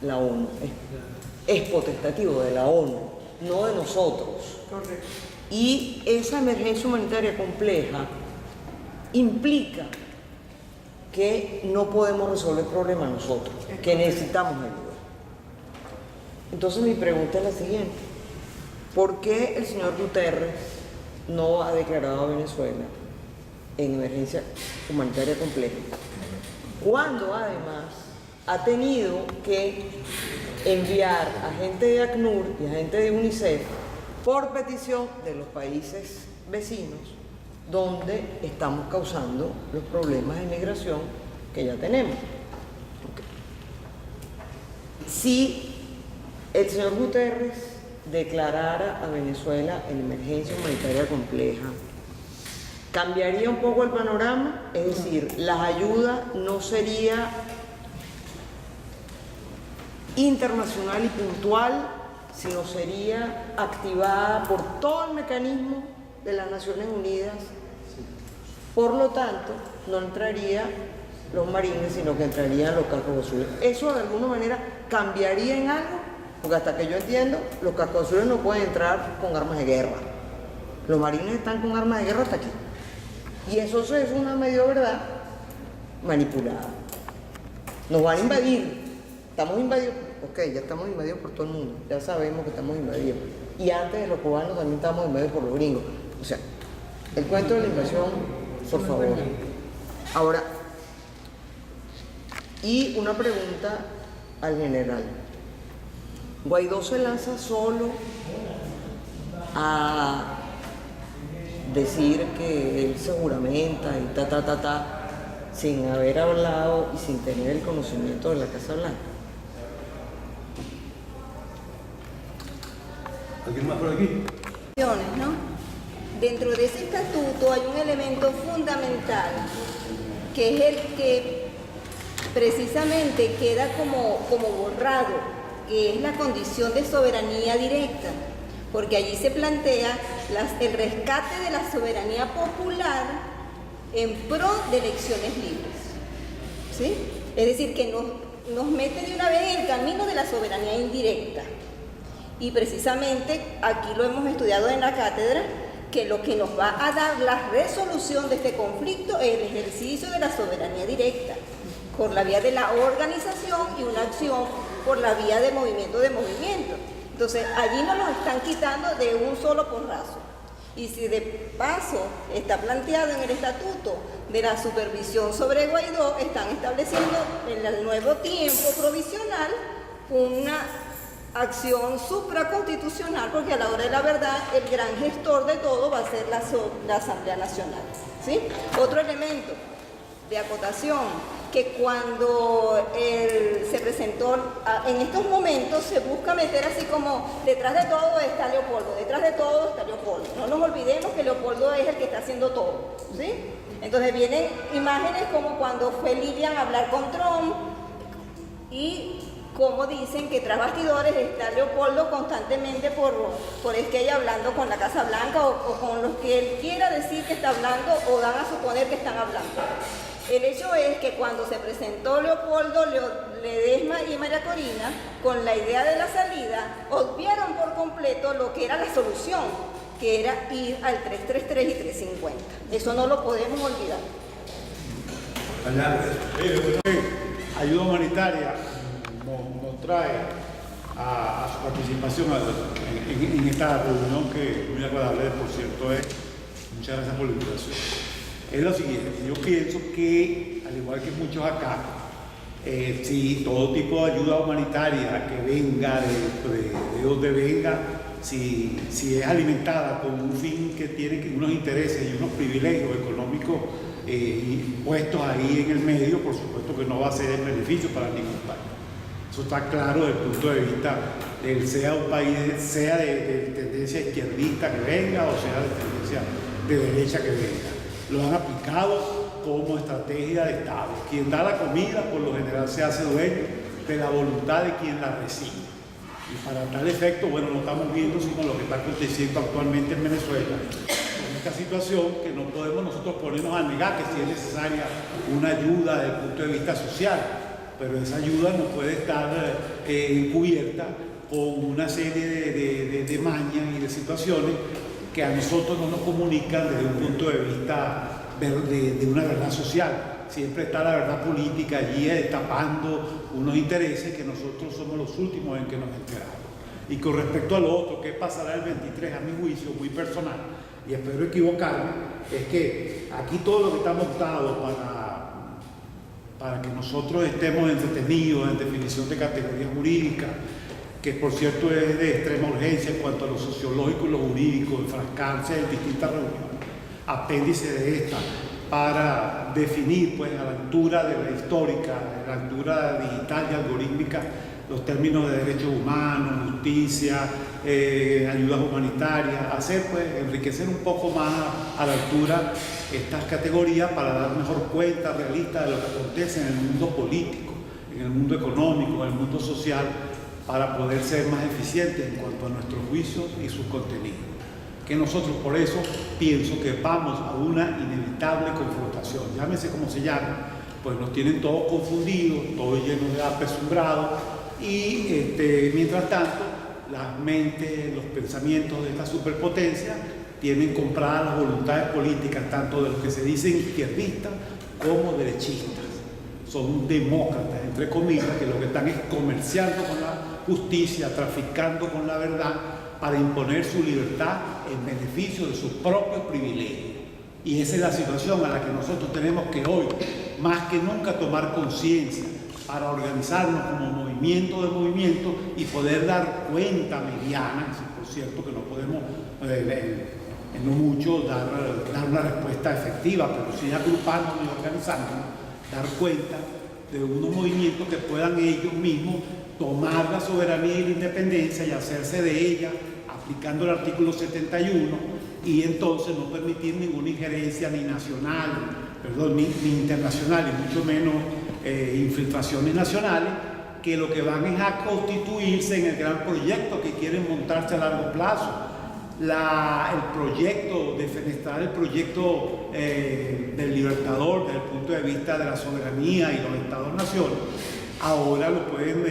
la ONU. Es potestativo de la ONU, no de nosotros. Correcto. Y esa emergencia humanitaria compleja implica que no podemos resolver el problema nosotros, que necesitamos ayuda. Entonces mi pregunta es la siguiente: ¿por qué el señor Guterres no ha declarado a Venezuela en emergencia humanitaria compleja, cuando además ha tenido que enviar a gente de ACNUR y a gente de UNICEF por petición de los países vecinos donde estamos causando los problemas de migración que ya tenemos? Okay. Si el señor Guterres declarara a Venezuela en emergencia humanitaria compleja, ¿cambiaría un poco el panorama? Es decir, la ayuda no sería internacional y puntual, sino sería activada por todo el mecanismo de las Naciones Unidas. Por lo tanto, no entraría los marines, sino que entrarían los cascos azules. ¿Eso de alguna manera cambiaría en algo? Porque hasta que yo entiendo, los cascos azules no pueden entrar con armas de guerra. Los marines están con armas de guerra hasta aquí. Y eso es una medio verdad manipulada. Nos van a invadir. Estamos invadidos. Ok, ya estamos invadidos por todo el mundo. Ya sabemos que estamos invadidos. Y antes de los cubanos también estamos invadidos por los gringos. O sea, el cuento de la invasión, por favor. Ahora, y una pregunta al general. Guaidó se lanza solo a decir que él se juramenta y sin haber hablado y sin tener el conocimiento de la Casa Blanca. ¿Alguien más por aquí? ¿No? Dentro de ese estatuto hay un elemento fundamental que es el que precisamente queda como borrado, que es la condición de soberanía directa, porque allí se plantea el rescate de la soberanía popular en pro de elecciones libres, ¿sí? Es decir, que nos mete de una vez en el camino de la soberanía indirecta. Y precisamente aquí lo hemos estudiado en la cátedra, que lo que nos va a dar la resolución de este conflicto es el ejercicio de la soberanía directa, por la vía de la organización y una acción por la vía de movimiento de movimiento. Entonces, allí nos lo están quitando de un solo porrazo. Y si de paso está planteado en el estatuto de la supervisión sobre Guaidó, están estableciendo en el nuevo tiempo provisional una acción supraconstitucional, porque a la hora de la verdad el gran gestor de todo va a ser la Asamblea Nacional, ¿sí? Otro elemento de acotación, que cuando se presentó, en estos momentos se busca meter así como, detrás de todo está Leopoldo, detrás de todo está Leopoldo. No nos olvidemos que Leopoldo es el que está haciendo todo, ¿sí? Entonces vienen imágenes como cuando fue Lilian a hablar con Trump y como dicen que tras bastidores está Leopoldo constantemente por Esquella hablando con la Casa Blanca o con los que él quiera decir que está hablando o dan a suponer que están hablando. El hecho es que cuando se presentó Leopoldo, Ledesma y María Corina, con la idea de la salida, obviaron por completo lo que era la solución, que era ir al 333 y 350. Eso no lo podemos olvidar. Ayuda humanitaria nos trae a su participación en esta reunión que muy agradable, por cierto, es. Muchas gracias por la invitación. Es lo siguiente, yo pienso que, al igual que muchos acá, si todo tipo de ayuda humanitaria que venga de donde venga, si es alimentada con un fin que tiene unos intereses y unos privilegios económicos puestos ahí en el medio, por supuesto que no va a ser en beneficio para ningún país. Eso está claro desde el punto de vista del sea un país, sea de tendencia izquierdista que venga o sea de tendencia de derecha que venga. Lo han aplicado como estrategia de Estado. Quien da la comida, por lo general, se hace dueño de la voluntad de quien la recibe. Y para tal efecto, bueno, lo estamos viendo, sino lo que está aconteciendo actualmente en Venezuela, con esta situación que no podemos nosotros ponernos a negar que sí es necesaria una ayuda desde el punto de vista social, pero esa ayuda no puede estar encubierta con una serie de mañas y de situaciones que a nosotros no nos comunican desde un punto de vista de una verdad social. Siempre está la verdad política allí tapando unos intereses que nosotros somos los últimos en que nos enteramos. Y con respecto a lo otro, ¿qué pasará el 23? A mi juicio, muy personal, y espero equivocarme, es que aquí todo lo que está montado para que nosotros estemos entretenidos en definición de categorías jurídicas, que por cierto es de extrema urgencia en cuanto a lo sociológico y lo jurídico, enfrascarse en distintas reuniones, apéndice de esta, para definir pues a la altura de la histórica, a la altura digital y algorítmica, los términos de derechos humanos, justicia, ayudas humanitarias, hacer pues enriquecer un poco más a la altura estas categorías para dar mejor cuenta realista de lo que acontece en el mundo político, en el mundo económico, en el mundo social, para poder ser más eficientes en cuanto a nuestros juicios y sus contenidos. Que nosotros por eso pienso que vamos a una inevitable confrontación, llámese como se llame, pues nos tienen todos confundidos, todos llenos de apesumbrados y mientras tanto las mentes, los pensamientos de esta superpotencia tienen compradas las voluntades políticas tanto de los que se dicen izquierdistas como derechistas. Son demócratas, entre comillas, que lo que están es comerciando con la justicia, traficando con la verdad para imponer su libertad en beneficio de sus propios privilegios. Y esa es la situación a la que nosotros tenemos que hoy, más que nunca, tomar conciencia para organizarnos como movimiento de movimiento y poder dar cuenta mediana, por cierto que no podemos en no mucho dar una respuesta efectiva, pero sí agrupándonos y organizándonos, dar cuenta de unos movimientos que puedan ellos mismos tomar la soberanía y la independencia y hacerse de ella aplicando el artículo 71 y entonces no permitir ninguna injerencia ni nacional, ni internacional y mucho menos infiltraciones nacionales, que lo que van es a constituirse en el gran proyecto que quieren montarse a largo plazo. El proyecto, defenestrar el proyecto del Libertador desde el punto de vista de la soberanía y los Estados-naciones, ahora lo pueden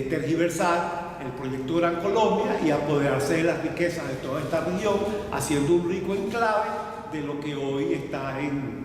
tergiversar el proyecto Gran Colombia y apoderarse de las riquezas de toda esta región, haciendo un rico enclave de lo que hoy está en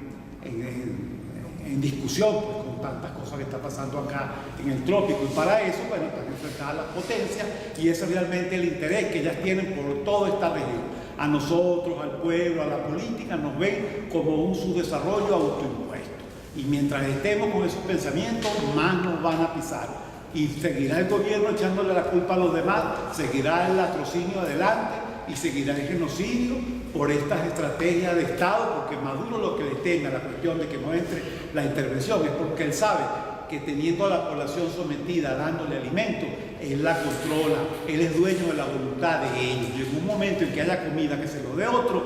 discusión, pues, con tantas cosas que está pasando acá en el trópico. Y para eso, bueno, están enfrentadas las potencias y ese es realmente el interés que ellas tienen por toda esta región. A nosotros, al pueblo, a la política, nos ven como un subdesarrollo autoimpuesto. Y mientras estemos con esos pensamientos, más nos van a pisar. Y seguirá el gobierno echándole la culpa a los demás, seguirá el latrocinio adelante y seguirá el genocidio por estas estrategias de Estado, porque Maduro lo que le teme a la cuestión de que no entre la intervención es porque él sabe que teniendo a la población sometida, dándole alimento, él la controla, él es dueño de la voluntad de ellos. Y en un momento en que haya comida que se lo dé otro,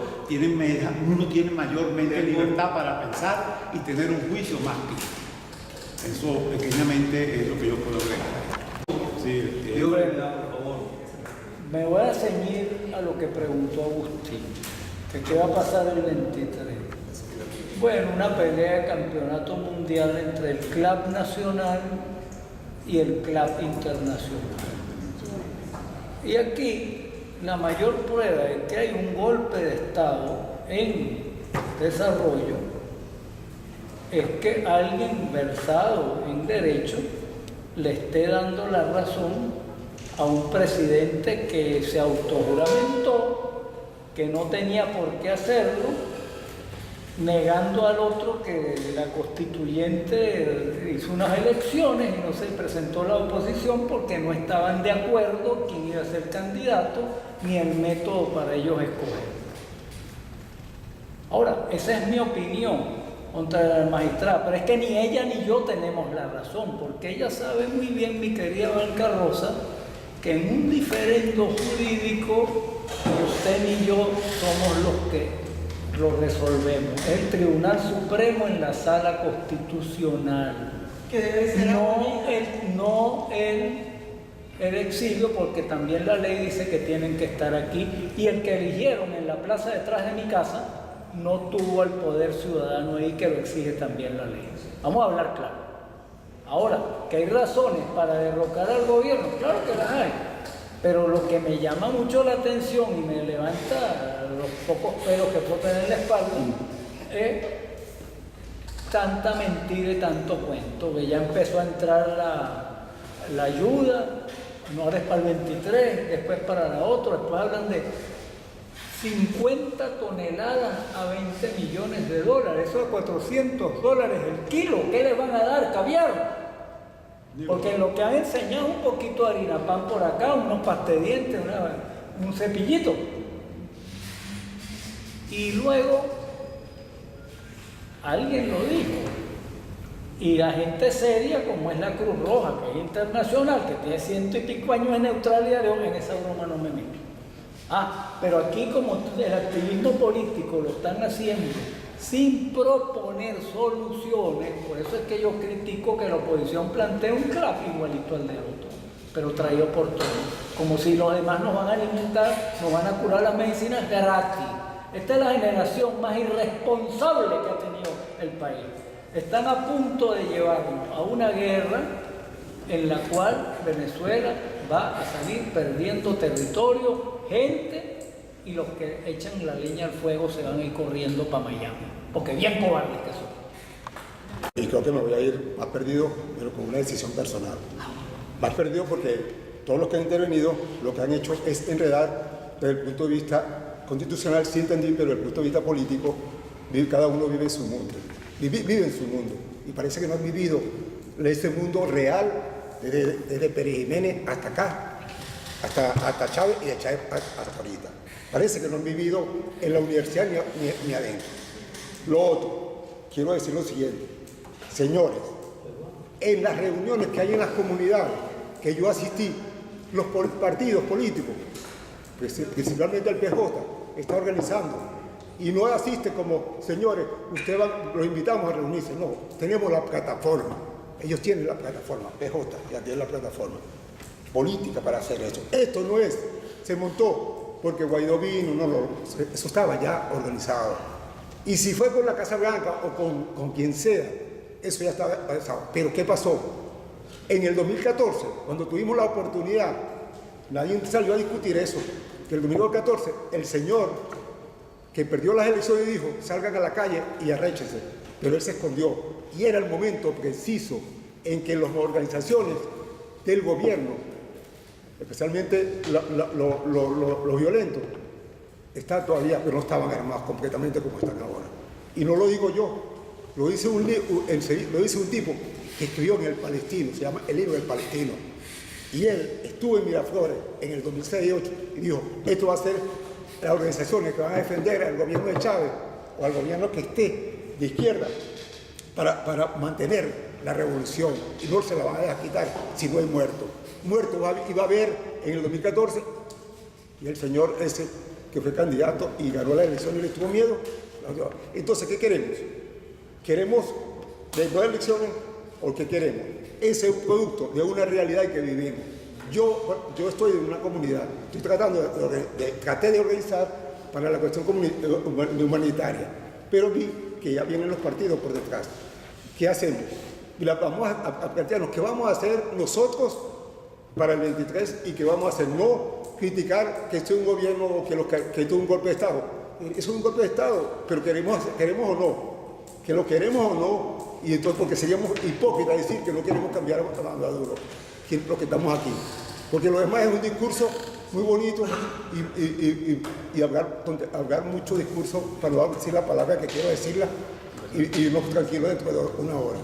uno tiene mayormente libertad para pensar y tener un juicio más crítico. Eso pequeñamente es lo que yo puedo agregar. Sí, por favor. Me voy a ceñir a lo que preguntó Agustín, que qué va a pasar el 23. Bueno, una pelea de campeonato mundial entre el club nacional y el club internacional. Y aquí la mayor prueba de que hay un golpe de Estado en desarrollo es que alguien versado en derecho le esté dando la razón a un presidente que se autojuramentó, que no tenía por qué hacerlo, negando al otro que la constituyente hizo unas elecciones y no se presentó la oposición porque no estaban de acuerdo quién iba a ser candidato ni el método para ellos escoger. Ahora, esa es mi opinión contra la magistrada, pero es que ni ella ni yo tenemos la razón, porque ella sabe muy bien, mi querida Valcarrosa, que en un diferendo jurídico ni usted ni yo somos los que lo resolvemos. El Tribunal Supremo en la Sala Constitucional. Que debe ser No el exilio, porque también la ley dice que tienen que estar aquí, y el que eligieron en la plaza detrás de mi casa no tuvo el poder ciudadano ahí, que lo exige también la ley. Vamos a hablar claro. Ahora, que hay razones para derrocar al gobierno, claro que las hay, pero lo que me llama mucho la atención y me levanta los pocos pelos que puedo tener en la espalda es tanta mentira y tanto cuento, que ya empezó a entrar la ayuda, no ahora es para el 23, después para la otra, después hablan de 50 toneladas a 20 millones de dólares, eso es $400 el kilo. ¿Qué les van a dar? ¿Caviar? Porque lo que han enseñado un poquito de harina pan por acá, unos pastedientes, un cepillito. Y luego alguien lo dijo, y la gente seria como es la Cruz Roja, que es internacional, que tiene 100 y pico años de neutralidad, en esa broma no me meto. Pero aquí como el activismo político lo están haciendo sin proponer soluciones, por eso es que yo critico que la oposición plantee un club igualito al del otro, pero traído por todos, como si los demás nos van a alimentar, nos van a curar las medicinas gratis. Esta es la generación más irresponsable que ha tenido el país. Están a punto de llevarnos a una guerra en la cual Venezuela va a salir perdiendo territorio, gente, y los que echan la leña al fuego se van a ir corriendo para Miami, porque bien cobardes que son. Y creo que me voy a ir más perdido, pero con una decisión personal. Más perdido porque todos los que han intervenido lo que han hecho es enredar desde el punto de vista constitucional, sí entendí, pero desde el punto de vista político, cada uno vive en su mundo. Vive en su mundo. Y parece que no han vivido ese mundo real desde Pérez Jiménez hasta acá, hasta Chávez y de Chávez hasta ahorita. Parece que no han vivido en la universidad ni adentro. Lo otro, quiero decir lo siguiente. Señores, en las reuniones que hay en las comunidades que yo asistí, los partidos políticos, principalmente el PJ, está organizando. Y no asiste como, señores, los invitamos a reunirse. No, tenemos la plataforma. Ellos tienen la plataforma, PJ ya tiene la plataforma política para hacer eso. Esto no es, se montó porque Guaidó vino, eso estaba ya organizado. Y si fue con la Casa Blanca o con quien sea, eso ya estaba organizado. Pero ¿qué pasó? En el 2014, cuando tuvimos la oportunidad Nadie salió a discutir eso. Que el domingo 14, el señor que perdió las elecciones dijo, salgan a la calle y arréchense. Pero él se escondió. Y era el momento preciso en que las organizaciones del gobierno, especialmente los violentos, están todavía, pero no estaban armados completamente como están ahora. Y no lo digo yo, lo dice un tipo que escribió en El Palestino, se llama El Libro del Palestino. Y él estuvo en Miraflores en el 2006-2008 y dijo, esto va a ser las organizaciones que van a defender al gobierno de Chávez o al gobierno que esté de izquierda para mantener la revolución, y no se la van a dejar quitar si no hay muerto. Muerto iba a haber en el 2014, y el señor ese que fue candidato y ganó la elección y le tuvo miedo. Entonces, ¿qué queremos? ¿Queremos de elecciones o qué queremos? Ese es un producto de una realidad que vivimos. Yo estoy en una comunidad, estoy tratando traté de organizar para la cuestión humanitaria, pero vi que ya vienen los partidos por detrás. ¿Qué hacemos? Y vamos a plantearnos qué vamos a hacer nosotros para el 23 y qué vamos a hacer. No criticar que esto es un gobierno o que esto es un golpe de Estado. Eso es un golpe de Estado, pero queremos o no. Que lo queremos o no. Y entonces, porque seríamos hipócritas decir que no queremos cambiar a Maduro, los que estamos aquí. Porque lo demás es un discurso muy bonito y hablar mucho discurso para no decir la palabra que quiero decirla y irnos tranquilos dentro de una hora.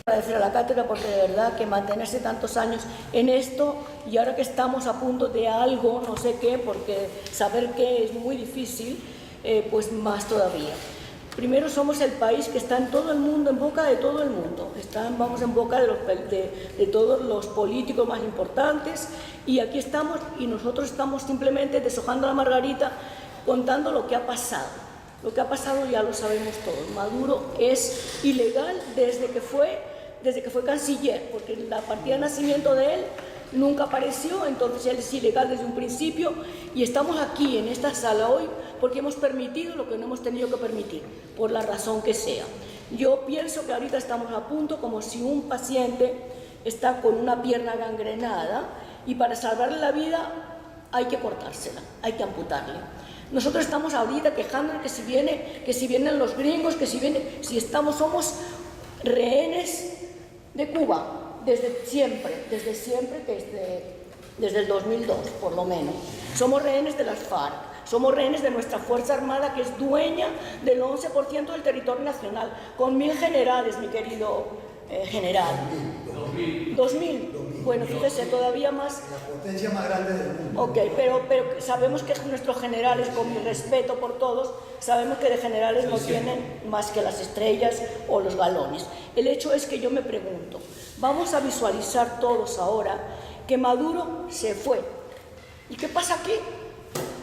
Agradecer a la cátedra porque de verdad que mantenerse tantos años en esto y ahora que estamos a punto de algo, no sé qué, porque saber qué es muy difícil, pues más todavía. Primero somos el país que está en todo el mundo, en boca de todo el mundo. Vamos en boca de todos los políticos más importantes y aquí estamos y nosotros estamos simplemente deshojando la margarita contando lo que ha pasado. Lo que ha pasado ya lo sabemos todos. Maduro es ilegal desde que fue canciller, porque la partida de nacimiento de él nunca apareció, entonces él es ilegal desde un principio y estamos aquí en esta sala hoy porque hemos permitido lo que no hemos tenido que permitir, por la razón que sea. Yo pienso que ahorita estamos a punto como si un paciente está con una pierna gangrenada y para salvarle la vida hay que cortársela, hay que amputarle. Nosotros estamos ahorita quejándonos que si vienen los gringos, somos rehenes de Cuba, desde siempre, desde el 2002 por lo menos. Somos rehenes de las FARC, somos rehenes de nuestra Fuerza Armada que es dueña del 11% del territorio nacional, con 1000 generales, mi querido general. 2000. Bueno, fíjese, todavía más. La potencia más grande del mundo. Ok, pero sabemos que nuestros generales, con mi respeto por todos, sabemos que de generales no tienen más que las estrellas o los galones. El hecho es que yo me pregunto, vamos a visualizar todos ahora que Maduro se fue. ¿Y qué pasa aquí?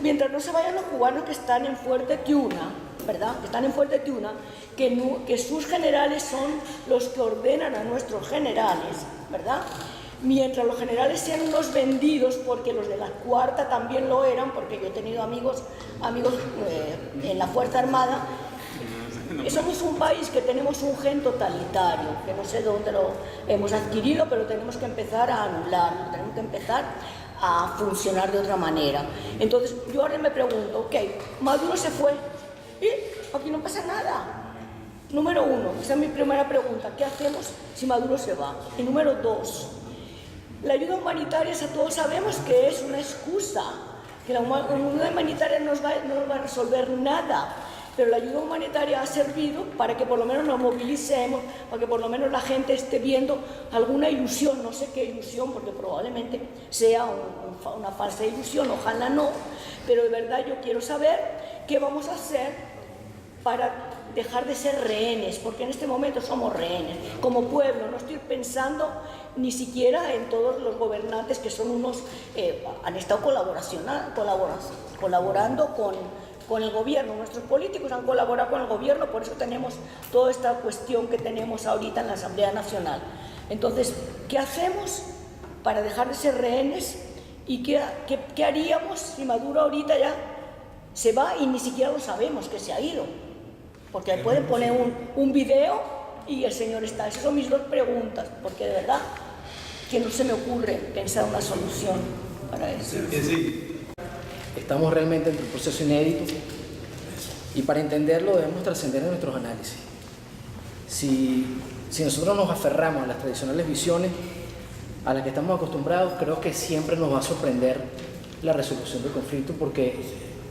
Mientras no se vayan los cubanos que están en Fuerte Tiuna, ¿verdad? Que están en Fuerte Tiuna, que sus generales son los que ordenan a nuestros generales, ¿verdad? Mientras los generales sean unos vendidos, porque los de la Cuarta también lo eran, porque yo he tenido amigos en la Fuerza Armada. Somos un país que tenemos un gen totalitario, que no sé dónde lo hemos adquirido, pero tenemos que empezar a anularlo, tenemos que empezar a funcionar de otra manera. Entonces, yo ahora me pregunto, ok, Maduro se fue y aquí no pasa nada. Número uno, esa es mi primera pregunta, ¿qué hacemos si Maduro se va? Y número dos, la ayuda humanitaria, todos sabemos que es una excusa, que la ayuda humanitaria no nos va a resolver nada, pero la ayuda humanitaria ha servido para que por lo menos nos movilicemos, para que por lo menos la gente esté viendo alguna ilusión, no sé qué ilusión, porque probablemente sea una falsa ilusión, ojalá no, pero de verdad yo quiero saber qué vamos a hacer para dejar de ser rehenes, porque en este momento somos rehenes, como pueblo. No estoy pensando ni siquiera en todos los gobernantes que son unos, han estado colaborando con el gobierno, nuestros políticos han colaborado con el gobierno, por eso tenemos toda esta cuestión que tenemos ahorita en la Asamblea Nacional. Entonces, ¿qué hacemos para dejar de ser rehenes? ¿Y qué haríamos si Maduro ahorita ya se va y ni siquiera lo sabemos que se ha ido? Porque pueden poner un video y el señor está. Esas son mis dos preguntas, porque de verdad que no se me ocurre pensar una solución para eso. Estamos realmente en un proceso inédito y para entenderlo debemos trascender en nuestros análisis. Si nosotros nos aferramos a las tradicionales visiones a las que estamos acostumbrados, creo que siempre nos va a sorprender la resolución del conflicto, porque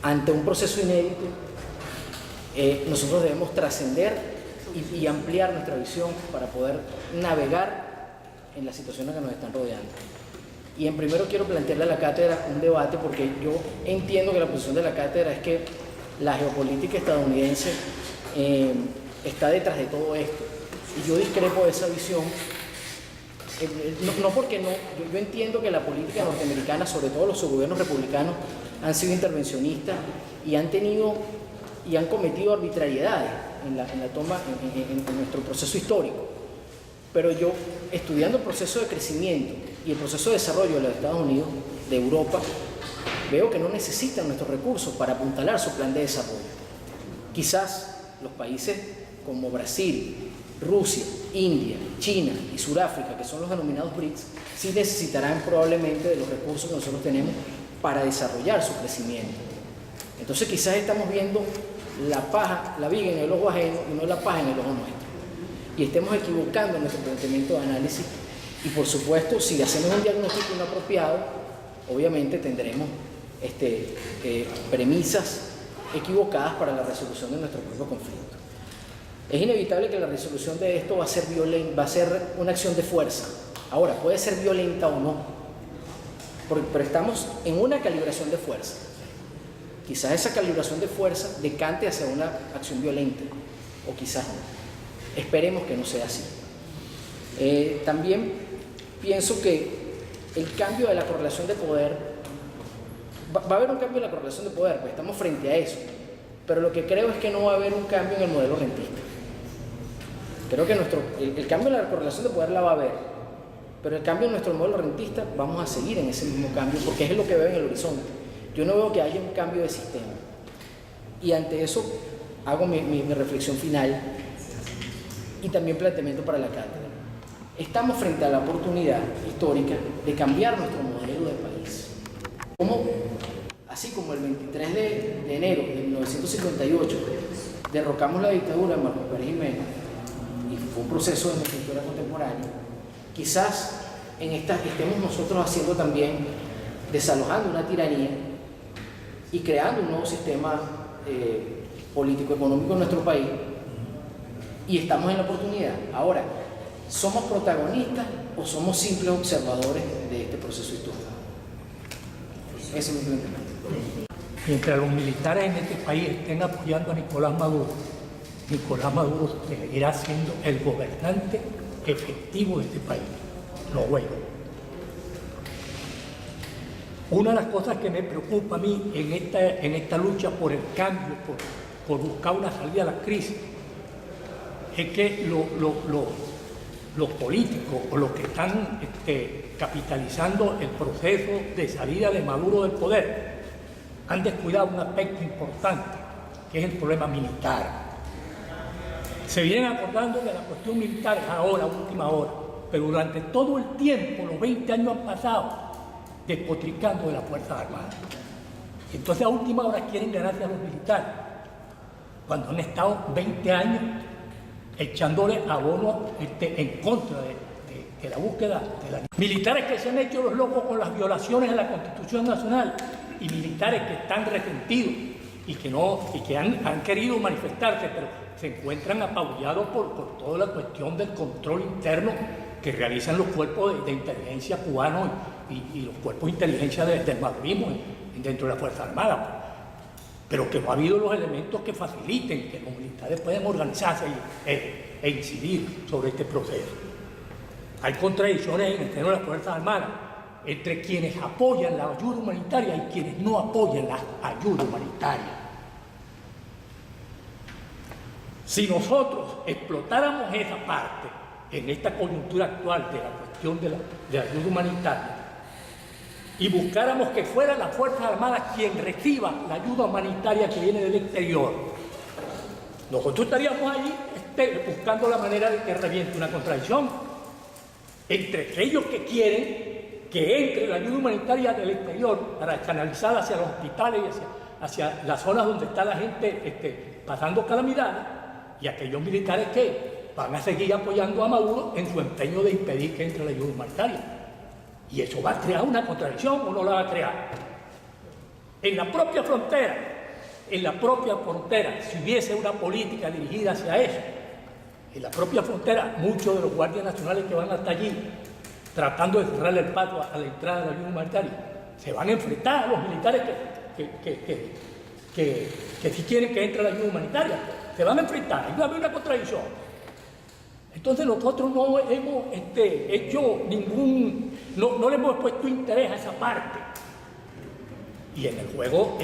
ante un proceso inédito nosotros debemos trascender y ampliar nuestra visión para poder navegar en las situaciones que nos están rodeando. Y en primero quiero plantearle a la cátedra un debate, porque yo entiendo que la posición de la cátedra es que la geopolítica estadounidense está detrás de todo esto. Y yo discrepo de esa visión, no porque no, yo entiendo que la política norteamericana, sobre todo los subgobiernos republicanos, han sido intervencionistas y han cometido arbitrariedades en la toma, en nuestro proceso histórico. Pero yo, estudiando el proceso de crecimiento y el proceso de desarrollo de los Estados Unidos, de Europa, veo que no necesitan nuestros recursos para apuntalar su plan de desarrollo. Quizás los países como Brasil, Rusia, India, China y Sudáfrica, que son los denominados BRICS, sí necesitarán probablemente de los recursos que nosotros tenemos para desarrollar su crecimiento. Entonces quizás estamos viendo la viga en el ojo ajeno y no la paja en el ojo nuestro. Y estemos equivocando nuestro planteamiento de análisis, y por supuesto, si hacemos un diagnóstico inapropiado, obviamente tendremos premisas equivocadas para la resolución de nuestro propio conflicto. Es inevitable que la resolución de esto va a ser violenta, va a ser una acción de fuerza. Ahora, puede ser violenta o no, pero estamos en una calibración de fuerza. Quizás esa calibración de fuerza decante hacia una acción violenta, o quizás no. Esperemos que no sea así. También pienso que el cambio de la correlación de poder, va a haber un cambio de la correlación de poder, pues estamos frente a eso, pero lo que creo es que no va a haber un cambio en el modelo rentista. Creo que el cambio de la correlación de poder la va a haber, pero el cambio en nuestro modelo rentista vamos a seguir en ese mismo cambio, porque es lo que veo en el horizonte. Yo no veo que haya un cambio de sistema. Y ante eso hago mi reflexión final y también planteamiento para la cátedra. Estamos frente a la oportunidad histórica de cambiar nuestro modelo de país. Así como el 23 de enero de 1958 derrocamos la dictadura de Marcos Pérez Jiménez y fue un proceso de nuestra historia contemporánea, quizás estemos nosotros haciendo también, desalojando una tiranía y creando un nuevo sistema político-económico en nuestro país, y estamos en la oportunidad. Ahora, ¿somos protagonistas o somos simples observadores de este proceso histórico? Ese es mi planteamiento. Mientras los militares en este país estén apoyando a Nicolás Maduro seguirá siendo el gobernante efectivo de este país, no Guaidó. Una de las cosas que me preocupa a mí en esta lucha por el cambio, por buscar una salida a la crisis, es que los políticos o los que están capitalizando el proceso de salida de Maduro del poder han descuidado un aspecto importante, que es el problema militar. Se vienen acordando de la cuestión militar ahora, a última hora, pero durante todo el tiempo, los 20 años han pasado despotricando de las Fuerzas Armadas. Entonces a última hora quieren ganarse a los militares, cuando han estado 20 años echándole abono en contra de la búsqueda de la... Militares que se han hecho los locos con las violaciones a la Constitución Nacional, y militares que están resentidos y que han querido manifestarse, pero se encuentran apabullados por toda la cuestión del control interno que realizan los cuerpos de inteligencia cubanos y los cuerpos de inteligencia del madurismo dentro de la Fuerza Armada. Pero que no ha habido los elementos que faciliten que los militares puedan organizarse e incidir sobre este proceso. Hay contradicciones en el seno de las Fuerzas Armadas entre quienes apoyan la ayuda humanitaria y quienes no apoyan la ayuda humanitaria. Si nosotros explotáramos esa parte en esta coyuntura actual de la cuestión de la ayuda humanitaria y buscáramos que fueran las Fuerzas Armadas quien reciba la ayuda humanitaria que viene del exterior, nosotros estaríamos allí buscando la manera de que reviente una contradicción. entre aquellos que quieren que entre la ayuda humanitaria del exterior para canalizar hacia los hospitales y hacia las zonas donde está la gente pasando calamidades, y aquellos militares que van a seguir apoyando a Maduro en su empeño de impedir que entre la ayuda humanitaria. Y eso va a crear una contradicción o no la va a crear. En la propia frontera, si hubiese una política dirigida hacia eso, en la propia frontera, muchos de los guardias nacionales que van hasta allí, tratando de cerrarle el paso a la entrada de la ayuda humanitaria, se van a enfrentar a los militares que si quieren que entre la ayuda humanitaria, se van a enfrentar, y va a haber una contradicción. Entonces nosotros no hemos hecho no le hemos puesto interés a esa parte. Y en el juego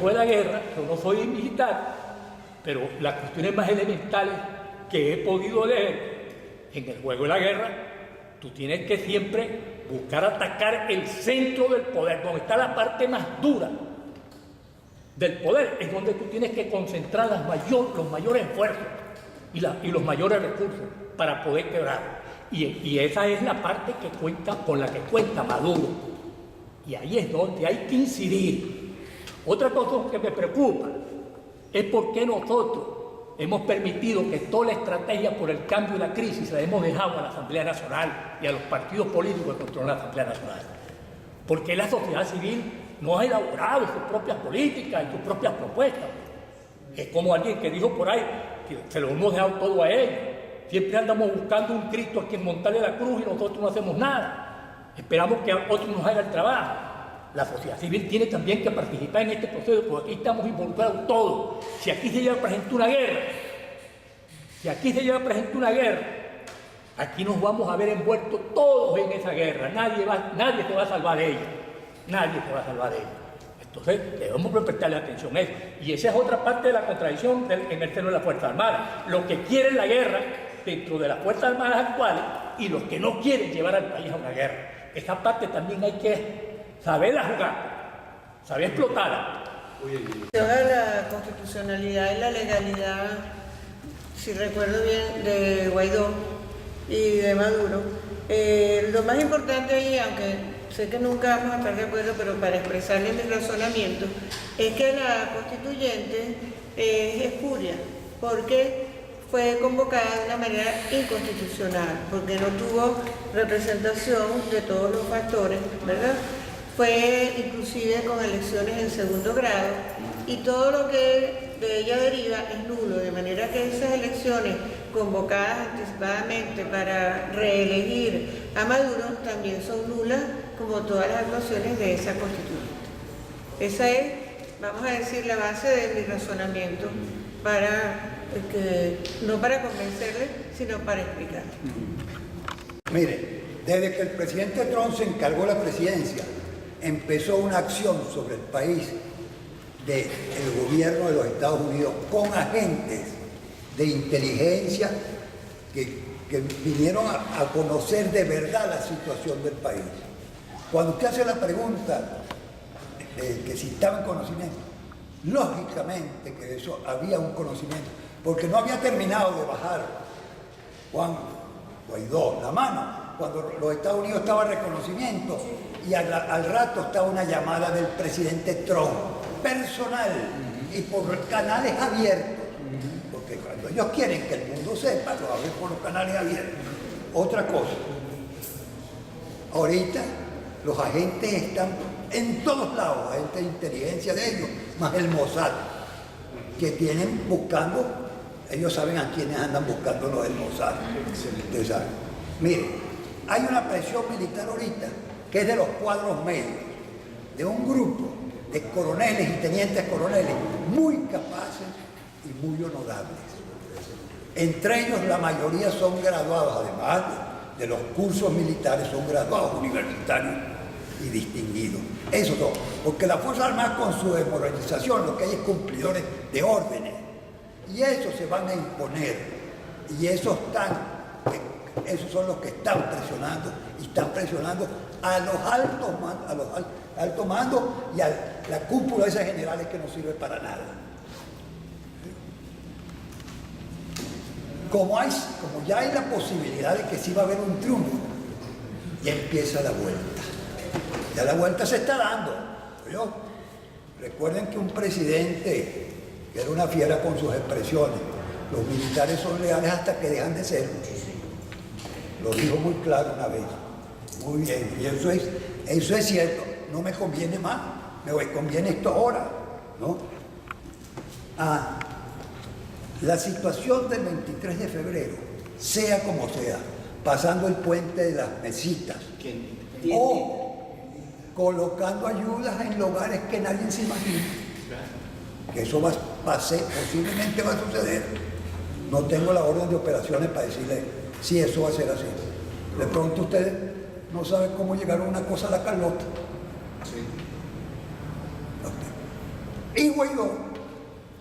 de la guerra, yo no soy militar, pero las cuestiones más elementales que he podido leer, en el juego de la guerra, tú tienes que siempre buscar atacar el centro del poder, donde está la parte más dura del poder, es donde tú tienes que concentrar los mayores esfuerzos y los mayores recursos para poder quebrar. Y esa es la parte con la que cuenta Maduro. Y ahí es donde hay que incidir. Otra cosa que me preocupa es por qué nosotros hemos permitido que toda la estrategia por el cambio de la crisis la hemos dejado a la Asamblea Nacional y a los partidos políticos que controlan la Asamblea Nacional. Porque la sociedad civil no ha elaborado sus propias políticas y sus propias propuestas. Es como alguien que dijo por ahí que se lo hemos dejado todo a ellos. Siempre andamos buscando un Cristo a quien montarle la cruz y nosotros no hacemos nada. Esperamos que otros nos hagan el trabajo. La sociedad civil tiene también que participar en este proceso, porque aquí estamos involucrados todos. Si aquí se lleva presente una guerra, aquí nos vamos a ver envueltos todos en esa guerra. Nadie se va a salvar de ella. Nadie se va a salvar de ella. Entonces debemos prestarle atención a eso. Y esa es otra parte de la contradicción en el seno de las Fuerzas Armadas. Los que quieren la guerra dentro de las Fuerzas Armadas actuales y los que no quieren llevar al país a una guerra. Esa parte también hay que saberla jugar, saber explotarla. La constitucionalidad y la legalidad, si recuerdo bien, de Guaidó y de Maduro. Lo más importante ahí, aunque sé que nunca vamos a estar de acuerdo, pero para expresarle mi razonamiento, es que la constituyente es espuria, porque fue convocada de una manera inconstitucional, porque no tuvo representación de todos los factores, ¿verdad? Fue inclusive con elecciones en segundo grado, y todo lo que de ella deriva es nulo, de manera que esas elecciones convocadas anticipadamente para reelegir a Maduro también son nulas, como todas las actuaciones de esa constituyente. Esa es, vamos a decir, la base de mi razonamiento, no para convencerle, sino para explicar. Mire, desde que el presidente Trump se encargó la presidencia, empezó una acción sobre el país del gobierno de los Estados Unidos con agentes de inteligencia que vinieron a conocer de verdad la situación del país. Cuando usted hace la pregunta de que si estaba en conocimiento, lógicamente que eso había un conocimiento, porque no había terminado de bajar Juan Guaidó la mano cuando los Estados Unidos estaban en reconocimiento, y al rato estaba una llamada del presidente Trump personal y por canales abiertos, porque cuando ellos quieren que el mundo sepa, lo abren por los canales abiertos. Otra cosa, ahorita los agentes están en todos lados, agentes de inteligencia de ellos, más el Mossad, que tienen buscando, ellos saben a quiénes andan buscando los del Mossad. Ustedes saben. Mire, hay una presión militar ahorita que es de los cuadros medios, de un grupo de coroneles y tenientes coroneles muy capaces y muy honorables. Entre ellos la mayoría son graduados, además de los cursos militares, son graduados universitarios y distinguidos. Eso todo, porque la Fuerza Armada con su desmoralización lo que hay es cumplidores de órdenes, y esos se van a imponer, y esos son los que están presionando, y están presionando a los altos mandos y a la cúpula de esos generales que no sirve para nada. Como ya hay la posibilidad de que sí va a haber un triunfo ya empieza la vuelta. Ya la vuelta se está dando. ¿Oyó? Recuerden que un presidente que era una fiera con sus expresiones, los militares son leales hasta que dejan de serlo. Lo dijo muy claro una vez. Muy bien, y eso es cierto. No me conviene más, me conviene esto ahora, ¿no? La situación del 23 de febrero, sea como sea, pasando el puente de las mesitas, o colocando ayudas en lugares que nadie se imagina, que eso posiblemente va a suceder. No tengo la orden de operaciones para decirle si eso va a ser así. De pronto ustedes no saben cómo llegaron una cosa a la Carlota. Y Guaidó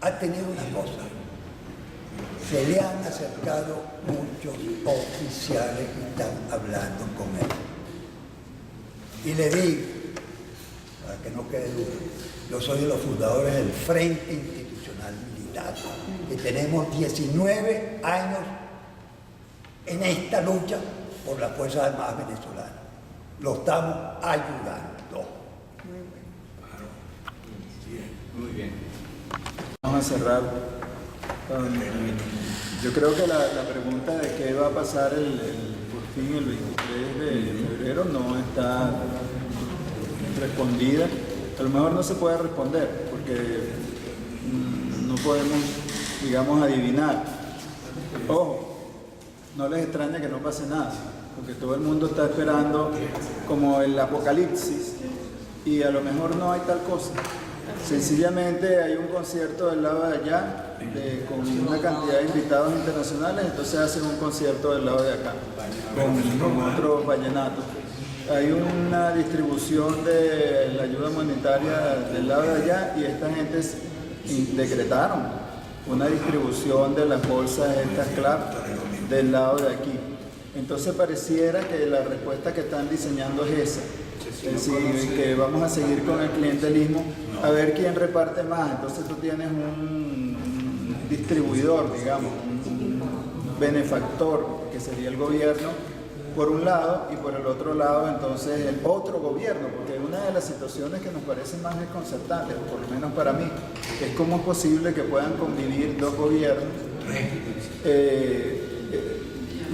ha tenido una cosa. Se le han acercado muchos oficiales que están hablando con él. Y le digo, para que no quede duda, yo soy de los fundadores del Frente Institucional Militar, que tenemos 19 años en esta lucha por las Fuerzas Armadas venezolanas. Lo estamos ayudando. Muy bien. Vamos a cerrar. Yo creo que la pregunta de qué va a pasar por fin el 23 de febrero no está respondida. A lo mejor no se puede responder porque no podemos, digamos, adivinar. Ojo, no les extraña que no pase nada, porque todo el mundo está esperando como el apocalipsis y a lo mejor no hay tal cosa. Sencillamente hay un concierto del lado de allá con una cantidad de invitados internacionales, entonces hacen un concierto del lado de acá con otros vallenatos. Hay una distribución de la ayuda humanitaria del lado de allá y esta gente decretaron una distribución de las bolsas estas CLAP del lado de aquí. Entonces pareciera que la respuesta que están diseñando es esa. Es decir, que vamos a seguir con el clientelismo, a ver quién reparte más. Entonces tú tienes un distribuidor, digamos, un benefactor, que sería el gobierno, por un lado, y por el otro lado, entonces, el otro gobierno, porque una de las situaciones que nos parece más desconcertantes, por lo menos para mí, es cómo es posible que puedan convivir dos gobiernos.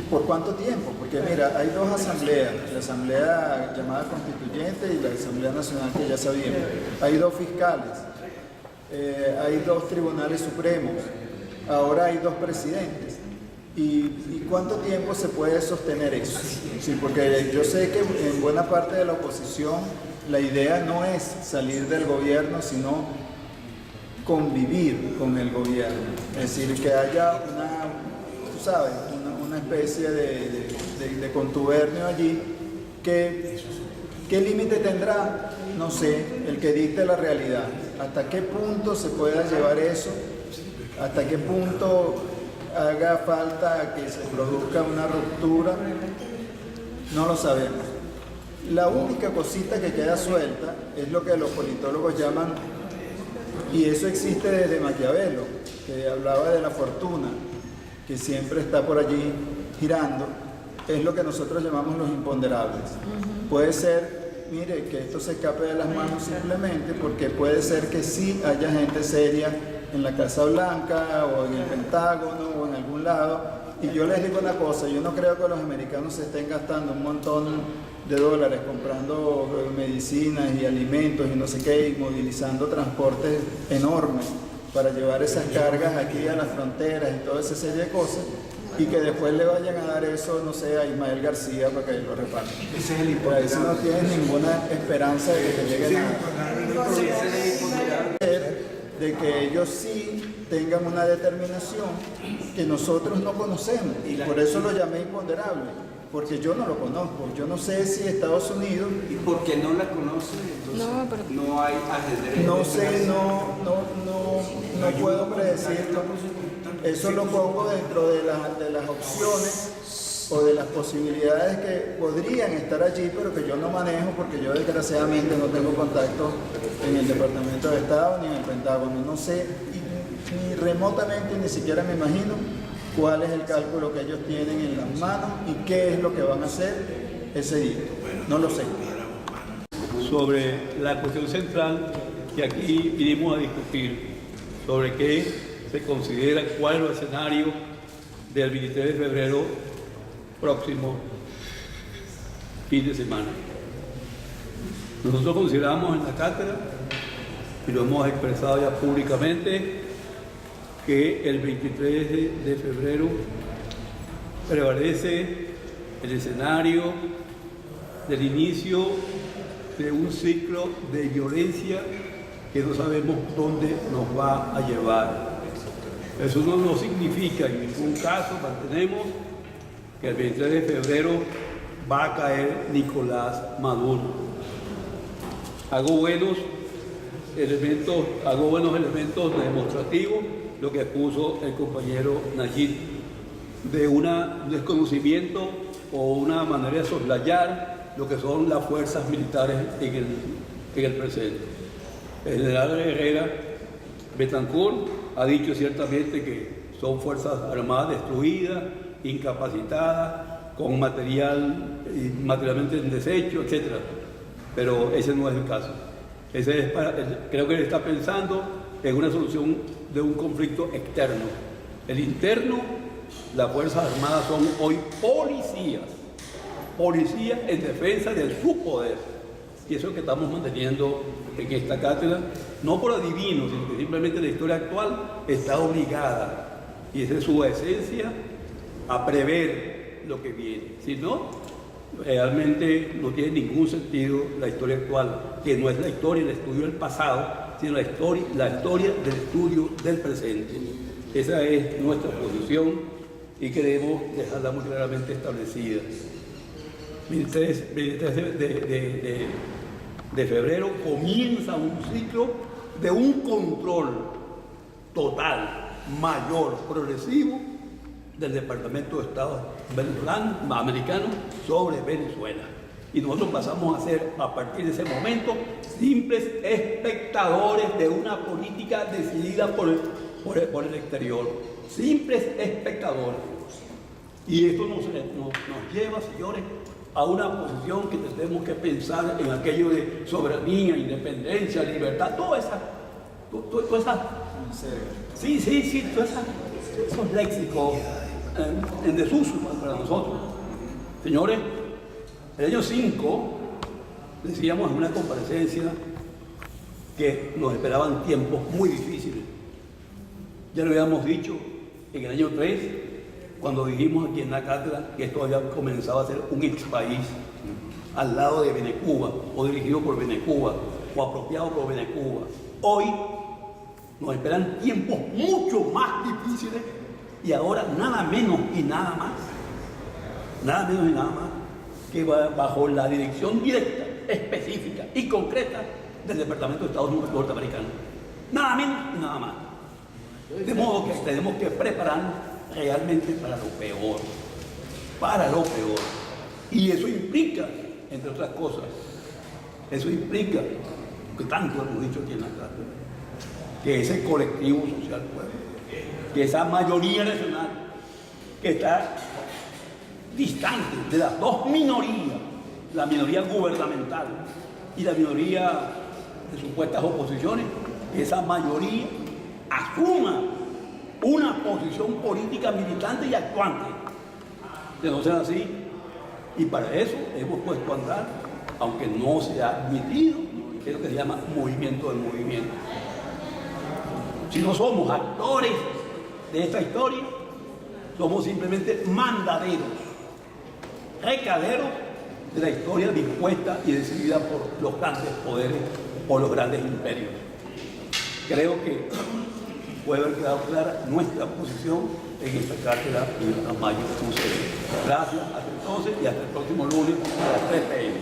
¿Por cuánto tiempo? Porque mira, hay dos asambleas, la asamblea llamada constituyente y la asamblea nacional que ya sabíamos. Hay dos fiscales, hay dos tribunales supremos, ahora hay dos presidentes. ¿Y cuánto tiempo se puede sostener eso? Sí, porque yo sé que en buena parte de la oposición la idea no es salir del gobierno, sino convivir con el gobierno. Es decir, que haya una especie de contubernio allí. ¿Qué límite tendrá? No sé, el que dicte la realidad. ¿Hasta qué punto se pueda llevar eso? ¿Hasta qué punto haga falta que se produzca una ruptura? No lo sabemos. La única cosita que queda suelta es lo que los politólogos llaman, y eso existe desde Maquiavelo, que hablaba de la fortuna, que siempre está por allí girando, es lo que nosotros llamamos los imponderables. Puede ser, mire, que esto se escape de las manos simplemente porque puede ser que sí haya gente seria en la Casa Blanca o en el Pentágono o en algún lado. Y yo les digo una cosa, yo no creo que los americanos se estén gastando un montón de dólares comprando medicinas y alimentos y no sé qué, y movilizando transportes enormes para llevar esas cargas aquí a las fronteras y toda esa serie de cosas, y que después le vayan a dar eso, no sé, a Ismael García para que lo reparta. Ese es el Por eso no tienes ninguna esperanza de que te llegue nada. De que ellos sí tengan una determinación que nosotros no conocemos, y por eso lo llamé imponderable, porque yo no lo conozco. Yo no sé si Estados Unidos... ¿Y por qué no la conoce? Entonces, no hay ajedrez. No sé, no puedo predecirlo. Eso lo pongo dentro de las opciones o de las posibilidades que podrían estar allí, pero que yo no manejo porque yo desgraciadamente no tengo contacto en el Departamento de Estado ni en el Pentágono. No sé ni remotamente, ni siquiera me imagino cuál es el cálculo que ellos tienen en las manos y qué es lo que van a hacer ese día. No lo sé. Sobre la cuestión central que aquí vinimos a discutir, sobre qué se considera, cuál es el escenario del 23 de febrero próximo fin de semana. Nosotros consideramos en la cátedra, y lo hemos expresado ya públicamente, que el 23 de febrero prevalece el escenario del inicio de un ciclo de violencia que no sabemos dónde nos va a llevar. Eso no significa en ningún caso, mantenemos, que el 23 de febrero va a caer Nicolás Maduro. Hago buenos elementos demostrativos, lo que puso el compañero Nayib, de un desconocimiento o una manera de soslayar lo que son las fuerzas militares en el presente. El general Herrera Betancourt ha dicho ciertamente que son fuerzas armadas destruidas, incapacitadas, con materialmente en desecho, etc. Pero ese no es el caso. Creo que él está pensando en una solución de un conflicto externo. El interno, las Fuerzas Armadas son hoy policías en defensa de su poder. Y eso es lo que estamos manteniendo en esta cátedra, no por adivino, sino que simplemente la historia actual está obligada, y esa es su esencia, a prever lo que viene. Si no, realmente no tiene ningún sentido la historia actual, que no es la historia del estudio del pasado, sino la historia del estudio del presente. Esa es nuestra posición y queremos dejarla muy claramente establecida. 23 de febrero comienza un ciclo de un control total, mayor, progresivo del Departamento de Estado americano sobre Venezuela. Y nosotros pasamos a ser, a partir de ese momento, simples espectadores de una política decidida por el exterior. Simples espectadores. Y esto nos lleva, señores, a una posición que tenemos que pensar en aquello de soberanía, independencia, libertad, toda esa todos esos léxicos en desuso para nosotros. Señores, el año 5 decíamos en una comparecencia que nos esperaban tiempos muy difíciles. Ya lo habíamos dicho en el año 3, cuando dijimos aquí en la cátedra que esto había comenzado a ser un ex país al lado de Venecuba, o dirigido por Venecuba, o apropiado por Venecuba. Hoy nos esperan tiempos mucho más difíciles, y ahora nada menos y nada más que bajo la dirección directa, específica y concreta del Departamento de Estados Unidos norteamericano. Nada menos y nada más. De modo que tenemos que prepararnos realmente para lo peor. Y eso implica, entre otras cosas, que tanto hemos dicho aquí en la cátedra, que ese colectivo social pueblo, que esa mayoría nacional que está distante de las dos minorías, la minoría gubernamental y la minoría de supuestas oposiciones, que esa mayoría asuma una posición política militante y actuante. De no ser así, y para eso hemos puesto a andar, aunque no se ha admitido, es lo que se llama movimiento del movimiento. Si no somos actores de esta historia, somos simplemente mandaderos, recaderos de la historia dispuesta y decidida por los grandes poderes o los grandes imperios. Creo que puede haber quedado clara nuestra posición en esta cátedra y en mayo. Gracias, hasta entonces y hasta el próximo lunes a las 3 p.m.